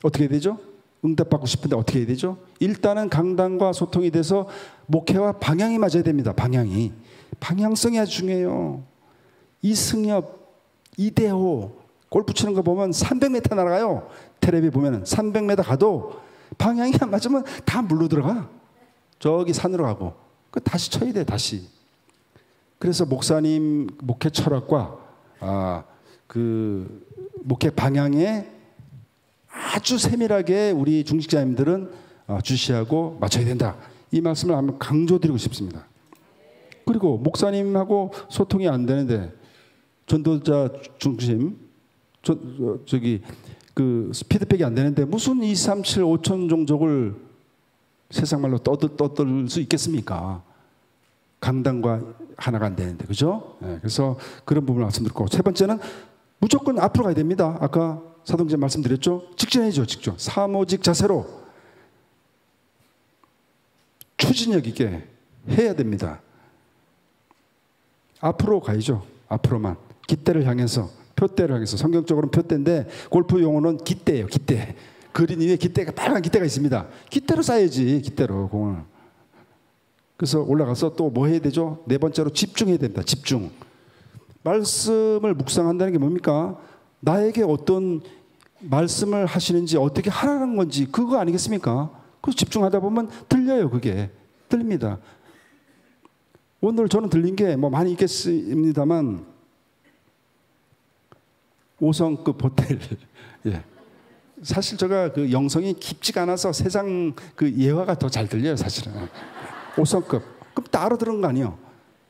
어떻게 되죠? 응답 받고 싶은데 어떻게 해야 되죠? 일단은 강단과 소통이 돼서 목회와 방향이 맞아야 됩니다. 방향성이 아주 중요해요. 이승엽, 이대호 골프 치는 거 보면 300m 날아가요. 텔레비 보면은 300m 가도 방향이 안 맞으면 다 물로 들어가. 저기 산으로 가고 그 다시 쳐야 돼. 다시. 그래서 목사님 목회 철학과 그 목회 방향에 아주 세밀하게 우리 중직자님들은 주시하고 맞춰야 된다. 이 말씀을 한번 강조드리고 싶습니다. 그리고 목사님하고 소통이 안 되는데 전도자 중심 그 피드백이 안 되는데 무슨 2, 3, 7, 5천 종족을 세상 말로 떠들 수 있겠습니까? 강단과 하나가 안 되는데, 그죠? 네, 그래서 그런 부분을 말씀드렸고, 세 번째는 무조건 앞으로 가야 됩니다. 아까 사동제 말씀드렸죠? 직진해야죠, 직접. 사모직 자세로 추진력 있게 해야 됩니다. 앞으로 가야죠. 앞으로만. 깃대를 향해서, 표대를 향해서. 성경적으로는 표대인데 골프 용어는 깃대예요. 깃대. 그린 위에 깃대가 빨간 깃대가 있습니다. 깃대로 쏴야지. 깃대로 공을. 그래서 올라가서 또 뭐 해야 되죠? 네 번째로 집중해야 됩니다. 집중. 말씀을 묵상한다는 게 뭡니까? 나에게 어떤 말씀을 하시는지 어떻게 하라는 건지 그거 아니겠습니까? 그래서 집중하다 보면 들려요. 그게 들립니다. 오늘 저는 들린 게 뭐 많이 있겠습니다만 5성급 호텔. 예. 사실 제가 그 영성이 깊지가 않아서 세상 그 예화가 더 잘 들려요. 사실은 5성급. 그럼 다 알아들은 거 아니에요?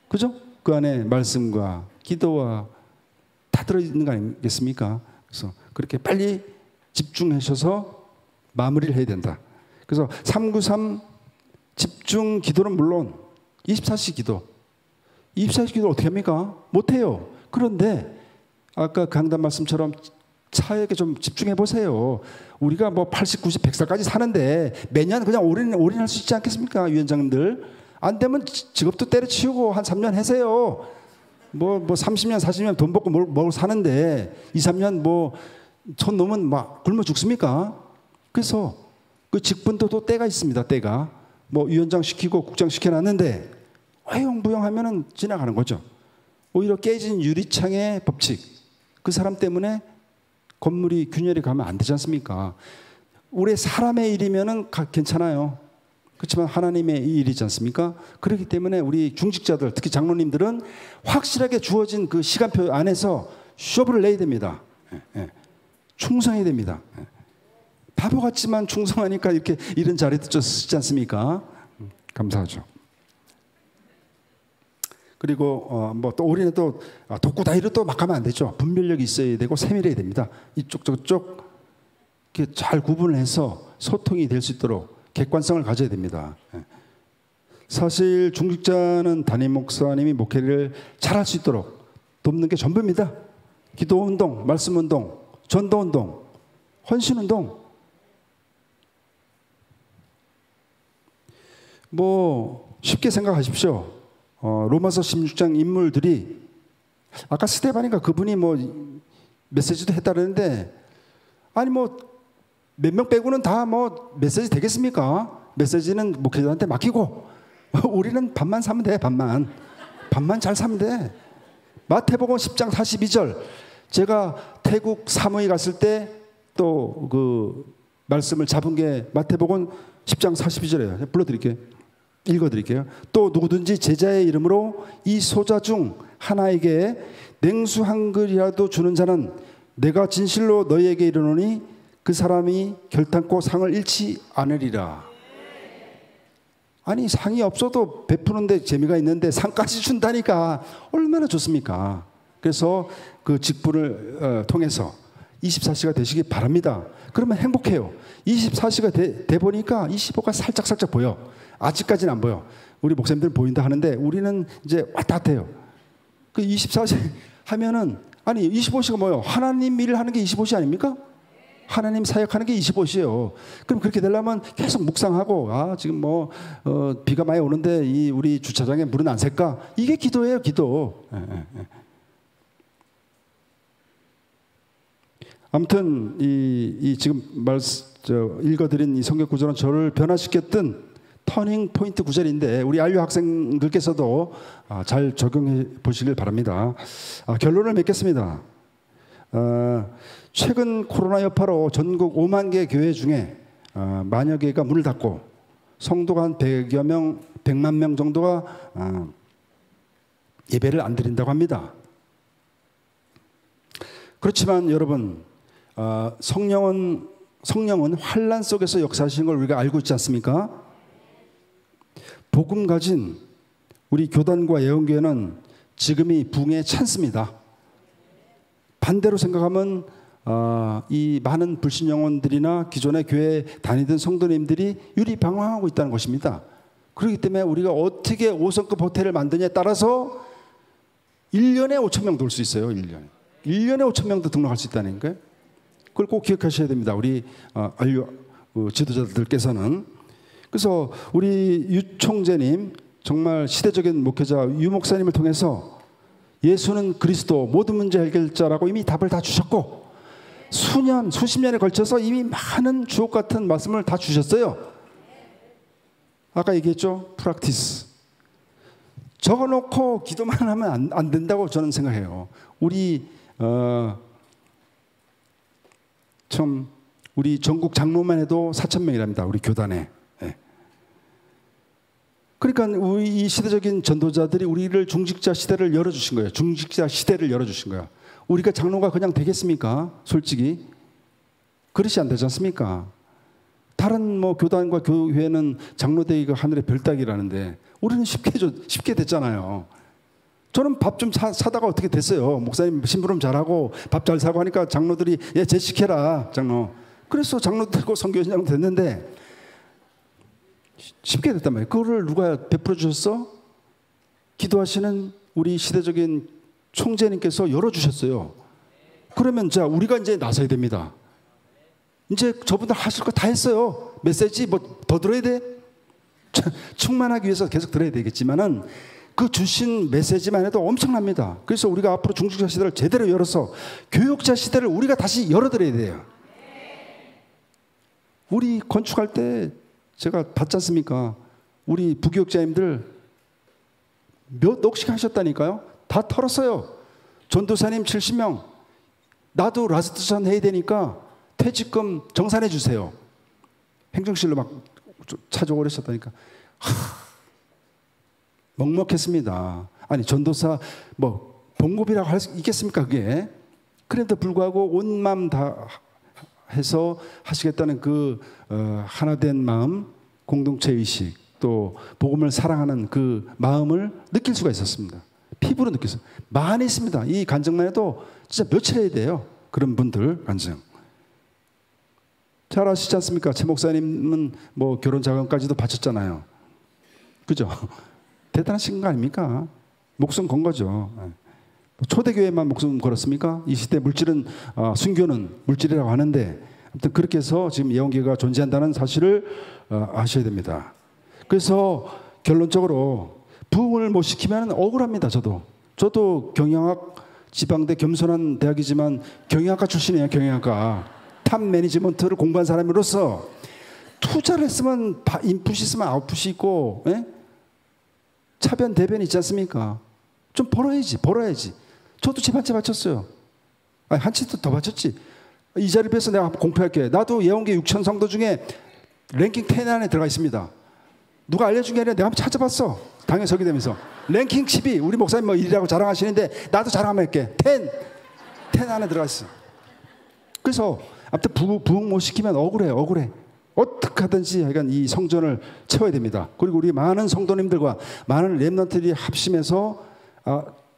그죠? 그 안에 말씀과 기도와 다 들어있는 거 아니겠습니까? 그래서 그렇게 빨리 집중하셔서 마무리를 해야 된다. 그래서 393 집중 기도는 물론 24시 기도. 24시 기도 어떻게 합니까? 못해요. 그런데 아까 강단 말씀처럼 차에게 좀 집중해 보세요. 우리가 뭐 80, 90, 100살까지 사는데 매년 그냥 올인할 수 있지 않겠습니까? 위원장님들. 안 되면 직업도 때려치우고 한 3년 하세요. 뭐 30년, 40년 돈 벌고 뭘 사는데 2, 3년 뭐 천 넘으면 막 굶어 죽습니까? 그래서 그 직분도 또 때가 있습니다. 때가. 뭐 위원장 시키고 국장 시켜놨는데 허용부용하면은 지나가는 거죠. 오히려 깨진 유리창의 법칙. 그 사람 때문에 건물이 균열이 가면 안 되지 않습니까? 우리 사람의 일이면은 괜찮아요. 그렇지만 하나님의 일이지 않습니까? 그렇기 때문에 우리 중직자들, 특히 장로님들은 확실하게 주어진 그 시간표 안에서 쇼부를 내야 됩니다. 충성해야 됩니다. 바보 같지만 충성하니까 이렇게 이런 자리도 쓰지 않습니까? 감사하죠. 그리고 뭐 또 우리는 또 독구다이로 또 막 하면 안 되죠. 분별력이 있어야 되고 세밀해야 됩니다. 이쪽 저쪽 이렇게 잘 구분해서 소통이 될 수 있도록 객관성을 가져야 됩니다. 사실 중직자는 담임 목사님이 목회를 잘할 수 있도록 돕는 게 전부입니다. 기도 운동, 말씀 운동, 전도 운동, 헌신 운동. 뭐 쉽게 생각하십시오. 로마서 16장 인물들이 아까 스데반인가 그분이 뭐 메시지도 했다는데 아니 뭐 몇 명 빼고는 다 뭐 메시지 되겠습니까? 메시지는 목회자한테 맡기고 우리는 반만 사면 돼. 반만 잘 사면 돼. 마태복음 10장 42절 제가 태국 사무이 갔을 때 또 그 말씀을 잡은 게 마태복음 10장 42절이에요. 불러드릴게요. 읽어드릴게요. 또 누구든지 제자의 이름으로 이 소자 중 하나에게 냉수 한 그릇이라도 주는 자는 내가 진실로 너희에게 이르노니 그 사람이 결탄코 상을 잃지 않으리라. 아니 상이 없어도 베푸는데 재미가 있는데 상까지 준다니까 얼마나 좋습니까? 그래서 그 직분을 통해서 24시가 되시기 바랍니다. 그러면 행복해요. 24시가 돼 보니까 25가 살짝 보여. 아직까지는 안 보여. 우리 목사님들은 보인다 하는데 우리는 이제 왔다 갔다 해요. 그 24시 하면은 아니 25시가 뭐예요? 하나님 일을 하는 게 25시 아닙니까? 하나님 사역하는 게 25시예요. 그럼 그렇게 되려면 계속 묵상하고 지금 비가 많이 오는데 우리 주차장에 물은 안 셀까? 이게 기도예요, 기도. 아무튼 이 지금 읽어드린 이 성경 구절은 저를 변화시켰던 터닝 포인트 구절인데 우리 안류 학생들께서도 잘 적용해 보시길 바랍니다. 결론을 맺겠습니다. 최근 코로나 여파로 전국 5만 개 교회 중에 만여 개가 문을 닫고 성도가 한 100여 명, 100만 명 정도가 예배를 안 드린다고 합니다. 그렇지만 여러분, 성령은 환난 속에서 역사하시는 걸 우리가 알고 있지 않습니까? 복음 가진 우리 교단과 예언교회는 지금이 부흥의 찬스입니다. 반대로 생각하면 이 많은 불신 영혼들이나 기존의 교회 다니던 성도님들이 유리방황하고 있다는 것입니다. 그렇기 때문에 우리가 어떻게 5성급 호텔을 만드냐에 따라서 1년에 5천 명도 올 수 있어요. 1년에 5천 명도 등록할 수 있다는 거예요. 그걸 꼭 기억하셔야 됩니다. 우리 안류 지도자들께서는. 그래서 우리 유 총재님, 정말 시대적인 목회자 유 목사님을 통해서 예수는 그리스도 모든 문제 해결자라고 이미 답을 다 주셨고 수십 년에 걸쳐서 이미 많은 주옥 같은 말씀을 다 주셨어요. 아까 얘기했죠? 프랙티스. 적어놓고 기도만 하면 안 된다고 저는 생각해요. 우리 전국 장로만 해도 4,000명이랍니다. 우리 교단에. 그러니까 이 시대적인 전도자들이 우리를 중직자 시대를 열어주신 거예요. 중직자 시대를 열어주신 거예요. 우리가 장로가 그냥 되겠습니까? 솔직히 그릇이 안 되지 않습니까? 다른 교단과 교회는 장로 되기가 하늘의 별 따기라는데 우리는 쉽게 됐잖아요. 저는 밥 좀 사다가 어떻게 됐어요. 목사님 심부름 잘하고 밥 잘 사고 하니까 장로들이 쟤 시켜라 장로. 그래서 장로 들고 선교연장 됐는데 쉽게 됐단 말이에요. 그거를 누가 베풀어 주셨어? 기도하시는 우리 시대적인 총재님께서 열어주셨어요. 그러면 자 우리가 이제 나서야 됩니다. 이제 저분들 하실 거 다 했어요. 메시지 더 들어야 돼? 충만하기 위해서 계속 들어야 되겠지만은 그 주신 메시지만 해도 엄청납니다. 그래서 우리가 앞으로 중직자 시대를 제대로 열어서 교육자 시대를 우리가 다시 열어드려야 돼요. 우리 건축할 때 제가 봤지 않습니까? 우리 부교육자님들 몇 억씩 하셨다니까요. 다 털었어요. 전도사님 70명. 나도 라스트선 해야 되니까 퇴직금 정산해 주세요. 행정실로 막 찾아오고 그러셨다니까. 먹먹했습니다. 아니 전도사 봉급이라고 할 수 있겠습니까 그게? 그래도 불구하고 온 마음 다 해서 하시겠다는 그 하나된 마음, 공동체 의식, 또 복음을 사랑하는 그 마음을 느낄 수가 있었습니다. 피부로 느꼈어요. 많이 있습니다. 이 간증만 해도 진짜 며칠 해야 돼요. 그런 분들 간증. 잘 아시지 않습니까? 최 목사님은 결혼 자금까지도 바쳤잖아요. 그죠? 대단하신 거 아닙니까? 목숨 건 거죠. 초대교회만 목숨 걸었습니까? 이 시대 물질은 순교는 물질이라고 하는데 아무튼 그렇게 해서 지금 예언교회가 존재한다는 사실을 아셔야 됩니다. 그래서 결론적으로 부흥을 못 시키면 억울합니다. 저도 경영학 지방대 겸손한 대학이지만 경영학과 출신이에요. 경영학과 탑 매니지먼트를 공부한 사람으로서 투자를 했으면 인풋이 있으면 아웃풋이 있고 차변 대변이 있지 않습니까? 좀 벌어야지. 저도 집 한 채 바쳤어요. 한 채도 더 바쳤지. 이 자리 뵈서 내가 공표할게. 나도 예언교회 6천 성도 중에 랭킹 10 안에 들어가 있습니다. 누가 알려준 게 아니라 내가 한번 찾아봤어. 당에 서게 되면서. 랭킹 10위. 우리 목사님 일이라고 자랑하시는데 나도 자랑 한번 할게. 10 안에 들어가 있어. 그래서 아무튼 부흥 못 시키면 억울해. 어떻게 하든지 하여간 이 성전을 채워야 됩니다. 그리고 우리 많은 성도님들과 많은 렘넌트들이 합심해서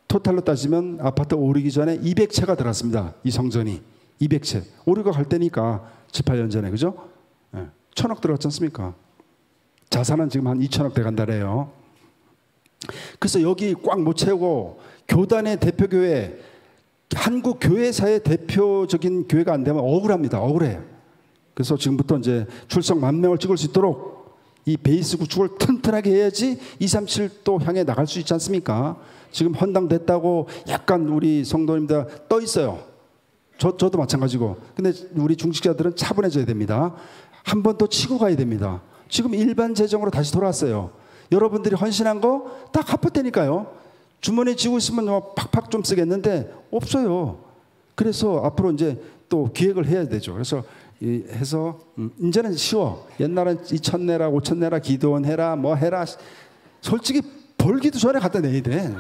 토탈로 따지면 아파트 오르기 전에 200채가 들어갔습니다. 이 성전이 200채. 오류가 갈 때니까 7, 8년 전에 그죠? 1,000억 들어갔지 않습니까? 자산은 지금 한 2,000억 한국 교회사의 대표적인 교회가 안 되면 억울합니다. 억울해요. 그래서 지금부터 이제 출석 10,000명을 찍을 수 있도록 이 베이스 구축을 튼튼하게 해야지 237도 향해 나갈 수 있지 않습니까? 지금 헌당됐다고 약간 우리 성도님들 떠 있어요. 저도 마찬가지고. 근데 우리 중직자들은 차분해져야 됩니다. 한 번 더 치고 가야 됩니다. 지금 일반 재정으로 다시 돌아왔어요. 여러분들이 헌신한 거 다 갚았다니까요. 주머니에 쥐고 있으면 뭐 팍팍 좀 쓰겠는데 없어요. 그래서 앞으로 이제 또 기획을 해야 되죠. 그래서 해서 이제는 쉬워. 옛날엔 2,000내라 5,000내라 기도원 해라 뭐 해라. 솔직히 벌기도 전에 갖다 내야 돼.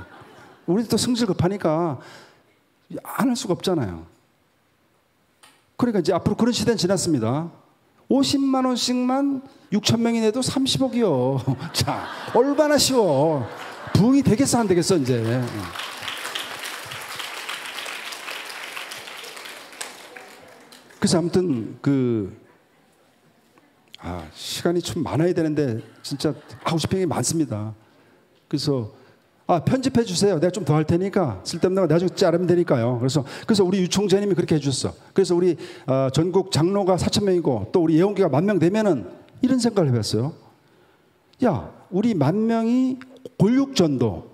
우리도 또 성질 급하니까 안 할 수가 없잖아요. 그러니까 이제 앞으로 그런 시대는 지났습니다. 50만 원씩만 6,000명이 내도 30억이요. 자, 얼마나 쉬워. 부흥이 되겠어 안 되겠어 이제. 그래서 아무튼 시간이 좀 많아야 되는데 진짜 하고 싶은 게 많습니다. 그래서 편집해 주세요. 내가 좀 더 할 테니까 쓸데없는 거 나중에 자르면 되니까요. 그래서 우리 유총재님이 그렇게 해주셨어. 그래서 우리 전국 장로가 4,000명이고 또 우리 예원교가 10,000명 되면은 이런 생각을 해봤어요. 야, 우리 10,000명이 골육전도,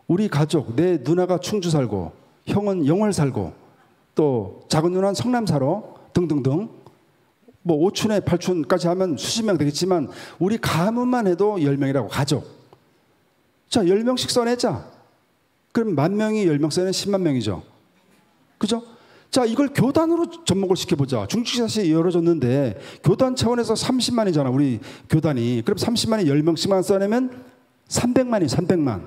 우리 가족, 내 누나가 충주 살고 형은 영월 살고 또 작은 누나는 성남 살아 등등등. 뭐 오춘에 8춘까지 하면 수십 명 되겠지만 우리 가문만 해도 10명이라고 가족. 자, 10명씩 써내자. 그럼 10,000명이 10명 써내면 10만 명이죠. 그죠? 자, 이걸 교단으로 접목을 시켜보자. 중직자시 열어줬는데 교단 차원에서 30만이잖아 우리 교단이. 그럼 30만이 10명씩만 써내면 300만이 300만.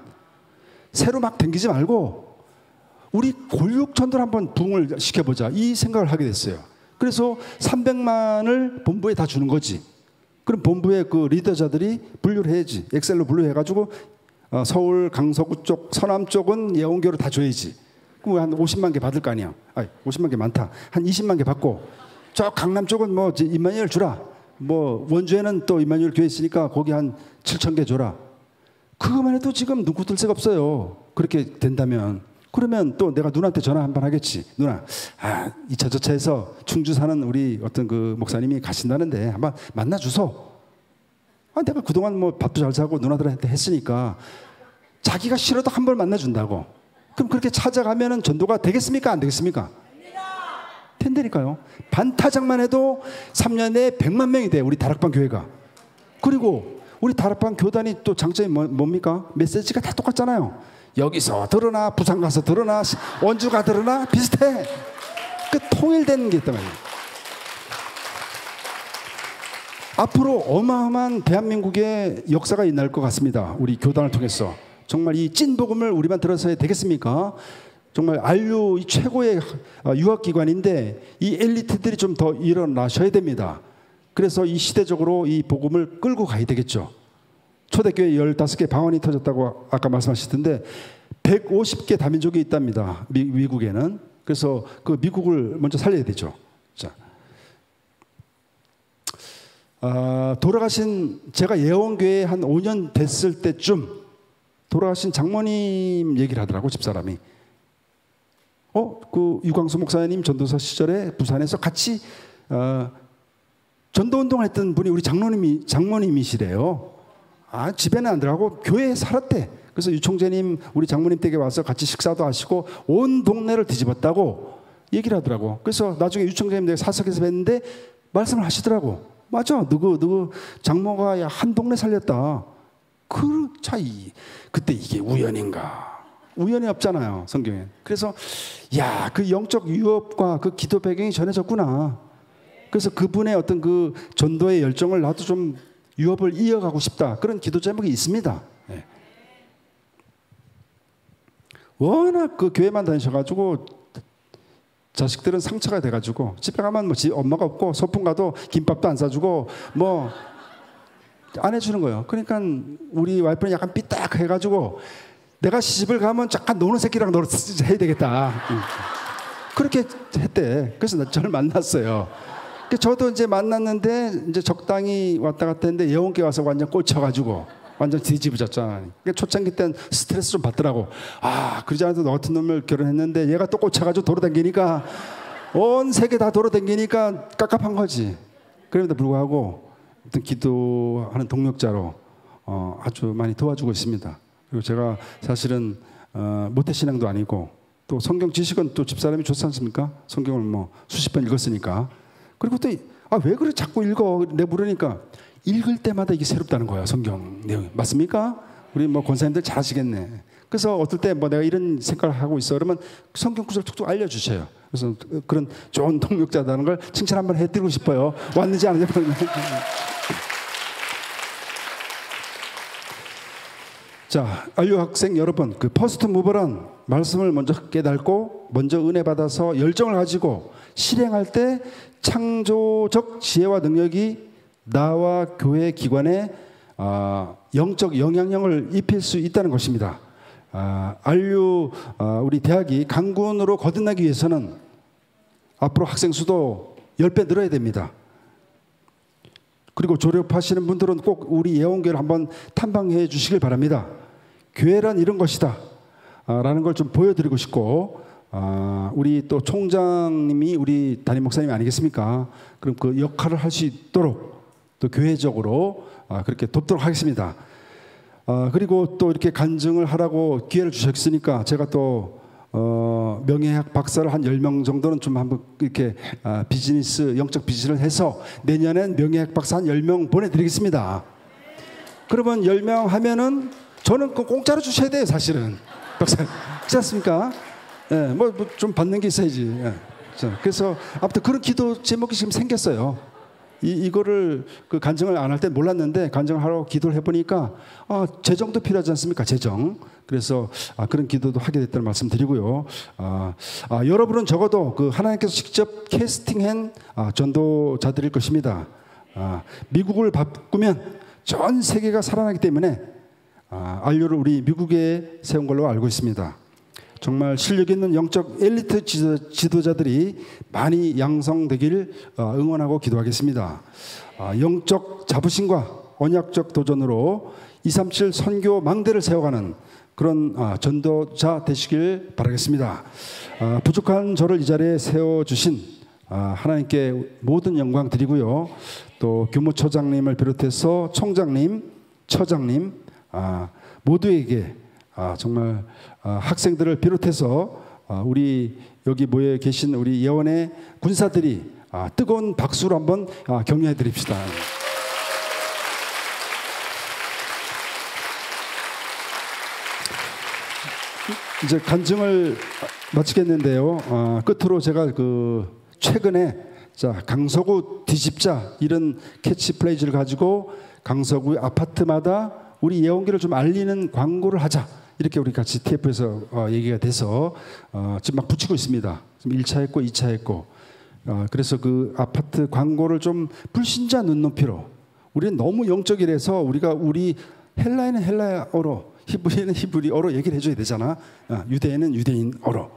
새로 막 댕기지 말고 우리 골육전도를 한번 부흥을 시켜보자. 이 생각을 하게 됐어요. 그래서 300만을 본부에 다 주는 거지. 그럼 본부의 그 리더자들이 분류를 해야지. 엑셀로 분류해가지고 서울 강서구 쪽 서남 쪽은 예원교로 다 줘야지. 그럼 한 50만 개 받을 거 아니야. 50만 개 많다. 한 20만 개 받고 저 강남 쪽은 뭐 임마누엘 주라. 뭐 원주에는 또 임마누엘 교회 있으니까 거기 한 7,000개 줘라. 그것만 해도 지금 눈코 뜰 새가 없어요. 그렇게 된다면. 그러면 또 내가 누나한테 전화 한 번 하겠지. 누나, 이 저차에서 충주 사는 우리 어떤 그 목사님이 가신다는데 한번 만나주소. 내가 그동안 뭐 밥도 잘 사고 누나들한테 했으니까 자기가 싫어도 한 번 만나준다고. 그럼 그렇게 찾아가면은 전도가 되겠습니까? 안 되겠습니까? 된다니까요. 반타작만 해도 3년 내에 100만 명이 돼. 우리 다락방 교회가. 그리고 우리 다락방 교단이 또 장점이 뭡니까? 메시지가 다 똑같잖아요. 여기서 들으나 부산 가서 들으나 원주가 들으나 비슷해. 그 통일되는 게 있단 말이에요. 앞으로 어마어마한 대한민국의 역사가 일어날 것 같습니다. 우리 교단을 통해서. 정말 이 찐복음을 우리만 들어서야 되겠습니까? 정말 안류 최고의 유학기관인데 이 엘리트들이 좀 더 일어나셔야 됩니다. 그래서 이 시대적으로 이 복음을 끌고 가야 되겠죠. 초대교회 15개 방언이 터졌다고 아까 말씀하셨던데 150개 다민족이 있답니다. 미국에는. 그래서 그 미국을 먼저 살려야 되죠. 자, 돌아가신 제가 예원교회 한 5년 됐을 때쯤 돌아가신 장모님 얘기를 하더라고 집사람이. 그 유광수 목사님 전도사 시절에 부산에서 같이 전도운동을 했던 분이 우리 장모님이시래요. 집에는 안 들어가고 교회에 살았대. 그래서 유총재님 우리 장모님 댁에 와서 같이 식사도 하시고 온 동네를 뒤집었다고 얘기를 하더라고. 그래서 나중에 유총재님 댁에 사석에서 뵀는데 말씀을 하시더라고. 맞아, 누구 장모가 한 동네 살렸다. 그 차이. 그때 이게 우연인가? 우연이 없잖아요, 성경에. 그래서 그 영적 유업과 그 기도 배경이 전해졌구나. 그래서 그분의 어떤 그 전도의 열정을 나도 좀 유업을 이어가고 싶다. 그런 기도 제목이 있습니다. 네. 워낙 그 교회만 다니셔가지고 자식들은 상처가 돼가지고 집에 가면 뭐 엄마가 없고 소풍 가도 김밥도 안 사주고 뭐 안 해주는 거예요. 그러니까 우리 와이프는 약간 삐딱해가지고 내가 시집을 가면 잠깐 노는 새끼랑 해야 되겠다. 그렇게 했대. 그래서 저를 만났어요. 저도 이제 만났는데 이제 적당히 왔다 갔다 했는데 예원께 와서 완전 꽂혀가지고 완전 뒤집어졌잖아. 그러니까 초창기 때는 스트레스 좀 받더라고. 아, 그러지 않아도 너 같은 놈을 결혼했는데 얘가 또 꽂혀가지고 돌아다니니까 온 세계 다 돌아다니니까 깝깝한 거지. 그럼에도 불구하고 어떤 기도하는 동력자로 아주 많이 도와주고 있습니다. 그리고 제가 사실은 모태신앙도 아니고 또 성경 지식은 또 집사람이 좋지 않습니까? 성경을 뭐 수십 번 읽었으니까. 그리고 또 왜 그래 자꾸 읽어? 내 물으니까 읽을 때마다 이게 새롭다는 거야. 성경 내용이. 맞습니까? 우리 뭐 권사님들 잘 아시겠네. 그래서 어떨 때 뭐 내가 이런 생각을 하고 있어 그러면 성경 구절 툭툭 알려주셔요. 그래서 그런 좋은 동력자다는 걸 칭찬 한번 해드리고 싶어요. 왔는지 안 왔는지. 자, 안류 학생 여러분, 그 퍼스트 무버란 말씀을 먼저 깨닫고 먼저 은혜 받아서 열정을 가지고 실행할 때 창조적 지혜와 능력이 나와 교회 기관에 영적 영향력을 입힐 수 있다는 것입니다. 안류 우리 대학이 강군으로 거듭나기 위해서는 앞으로 학생 수도 10배 늘어야 됩니다. 그리고 졸업하시는 분들은 꼭 우리 예원교회를 한번 탐방해 주시길 바랍니다. 교회란 이런 것이다 라는 걸 좀 보여드리고 싶고, 우리 또 총장님이 우리 담임 목사님이 아니겠습니까? 그럼 그 역할을 할 수 있도록 또 교회적으로 그렇게 돕도록 하겠습니다. 그리고 또 이렇게 간증을 하라고 기회를 주셨으니까 제가 또 명예학 박사를 한 10명 정도는 좀 한번 이렇게 비즈니스, 영적 비즈니스를 해서 내년엔 명예학 박사 한 10명 보내드리겠습니다. 그러면 10명 하면은 저는 그 공짜로 주셔야 돼요, 사실은. 박사님. 그렇지 않습니까? 예, 뭐 좀 받는 게 있어야지. 예. 자, 그래서 아무튼 그런 기도 제목이 지금 생겼어요. 이거를 그 간증을 안 할 때 몰랐는데 간증을 하러 기도를 해보니까 재정도 필요하지 않습니까? 재정. 그래서 그런 기도도 하게 됐다는 말씀 드리고요. 여러분은 적어도 그 하나님께서 직접 캐스팅한 전도자들일 것입니다. 미국을 바꾸면 전 세계가 살아나기 때문에 안류를 우리 미국에 세운 걸로 알고 있습니다. 정말 실력 있는 영적 엘리트 지도자들이 많이 양성되길 응원하고 기도하겠습니다. 영적 자부심과 언약적 도전으로 237 선교 망대를 세워가는 그런 전도자 되시길 바라겠습니다. 부족한 저를 이 자리에 세워주신 하나님께 모든 영광 드리고요. 또 교무처장님을 비롯해서 총장님, 처장님 모두에게 정말 학생들을 비롯해서 우리 여기 모여 계신 우리 예원의 군사들이 뜨거운 박수로 한번 격려해 드립시다. 이제 간증을 마치겠는데요. 끝으로 제가 최근에 강서구 뒤집자 이런 캐치프레이즈를 가지고 강서구 아파트마다 우리 예원교를 좀 알리는 광고를 하자. 이렇게 우리 같이 TF에서 얘기가 돼서 지금 막 붙이고 있습니다. 지금 1차 했고 2차 했고 그래서 그 아파트 광고를 좀 불신자 눈높이로, 우리는 너무 영적이라서 우리 헬라에는 헬라어로, 히브리에는 히브리어로 얘기를 해줘야 되잖아. 유대인은 유대인어로.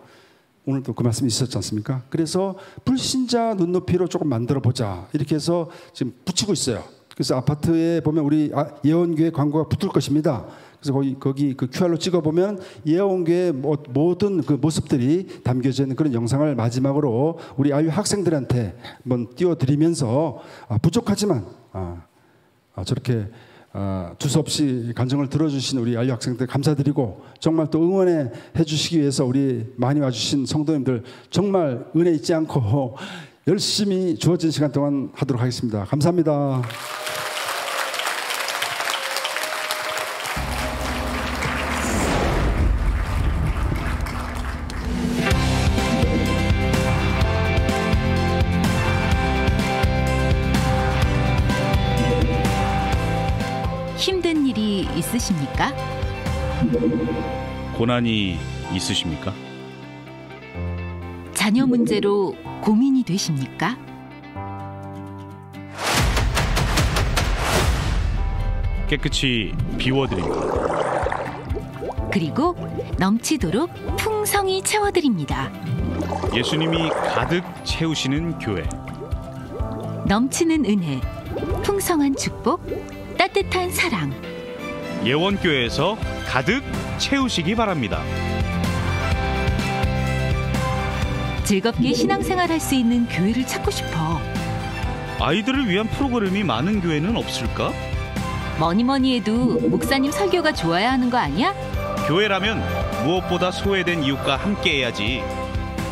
오늘도 그 말씀이 있었지 않습니까? 그래서 불신자 눈높이로 조금 만들어 보자 이렇게 해서 지금 붙이고 있어요. 그래서 아파트에 보면 우리 예원교회 광고가 붙을 것입니다. 그래서 거기 그 QR로 찍어보면 예원교회 모든 그 모습들이 담겨져 있는 그런 영상을 마지막으로 우리 아유 학생들한테 한번 띄워드리면서 부족하지만 저렇게 두서없이 간증을 들어주신 우리 아유 학생들 감사드리고, 정말 또 응원해 주시기 위해서 우리 많이 와주신 성도님들 정말 은혜 잊지 않고 열심히 주어진 시간 동안 하도록 하겠습니다. 감사합니다. 힘든 일이 있으십니까? 고난이 있으십니까? 자녀 문제로 고민이 되십니까? 깨끗이 비워드립니다. 그리고 넘치도록 풍성히 채워드립니다. 예수님이 가득 채우시는 교회. 넘치는 은혜, 풍성한 축복, 따뜻한 사랑. 예원교회에서 가득 채우시기 바랍니다. 즐겁게 신앙생활 할 수 있는 교회를 찾고 싶어. 아이들을 위한 프로그램이 많은 교회는 없을까? 뭐니 해도 목사님 설교가 좋아야 하는 거 아니야? 교회라면 무엇보다 소외된 이웃과 함께 해야지.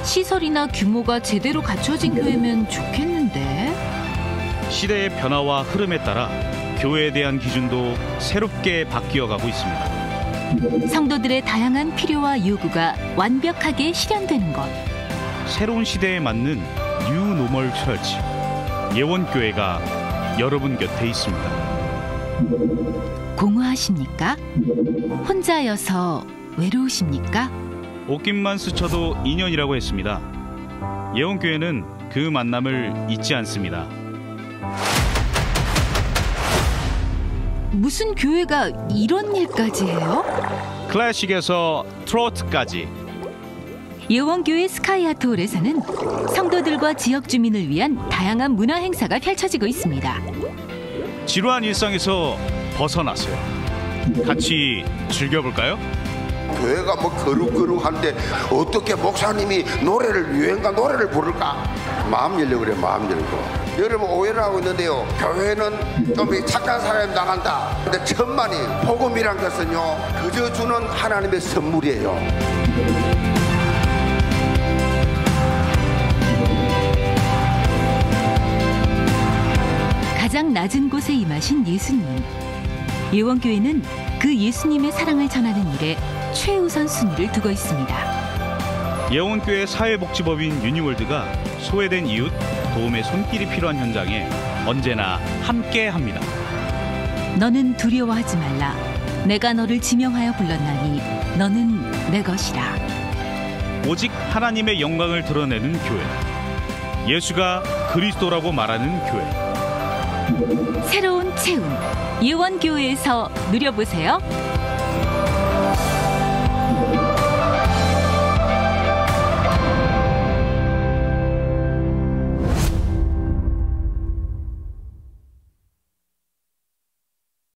시설이나 규모가 제대로 갖춰진 교회면 좋겠는데. 시대의 변화와 흐름에 따라 교회에 대한 기준도 새롭게 바뀌어가고 있습니다. 성도들의 다양한 필요와 요구가 완벽하게 실현되는 것. 새로운 시대에 맞는 뉴 노멀 처치. 예원교회가 여러분 곁에 있습니다. 공허하십니까? 혼자여서 외로우십니까? 옷깃만 스쳐도 인연이라고 했습니다. 예원교회는 그 만남을 잊지 않습니다. 무슨 교회가 이런 일까지 해요? 클래식에서 트로트까지. 예원교회 스카이아트홀에서는 성도들과 지역 주민을 위한 다양한 문화 행사가 펼쳐지고 있습니다. 지루한 일상에서 벗어나세요. 같이 즐겨볼까요? 교회가 뭐 거룩거룩한데 어떻게 목사님이 유행가 노래를 부를까? 마음 열려 그래, 마음 열고. 여러분 오해를 하고 있는데요. 교회는 좀 착한 사람이 나간다. 근데 천만이 복음이란 것은요, 그저 주는 하나님의 선물이에요. 가장 낮은 곳에 임하신 예수님. 예원교회는 그 예수님의 사랑을 전하는 일에 최우선 순위를 두고 있습니다. 예원교회 사회복지법인 유니월드가 소외된 이웃, 도움의 손길이 필요한 현장에 언제나 함께합니다. 너는 두려워하지 말라. 내가 너를 지명하여 불렀나니 너는 내 것이라. 오직 하나님의 영광을 드러내는 교회. 예수가 그리스도라고 말하는 교회. 새로운 체험, 예원교회에서 누려보세요.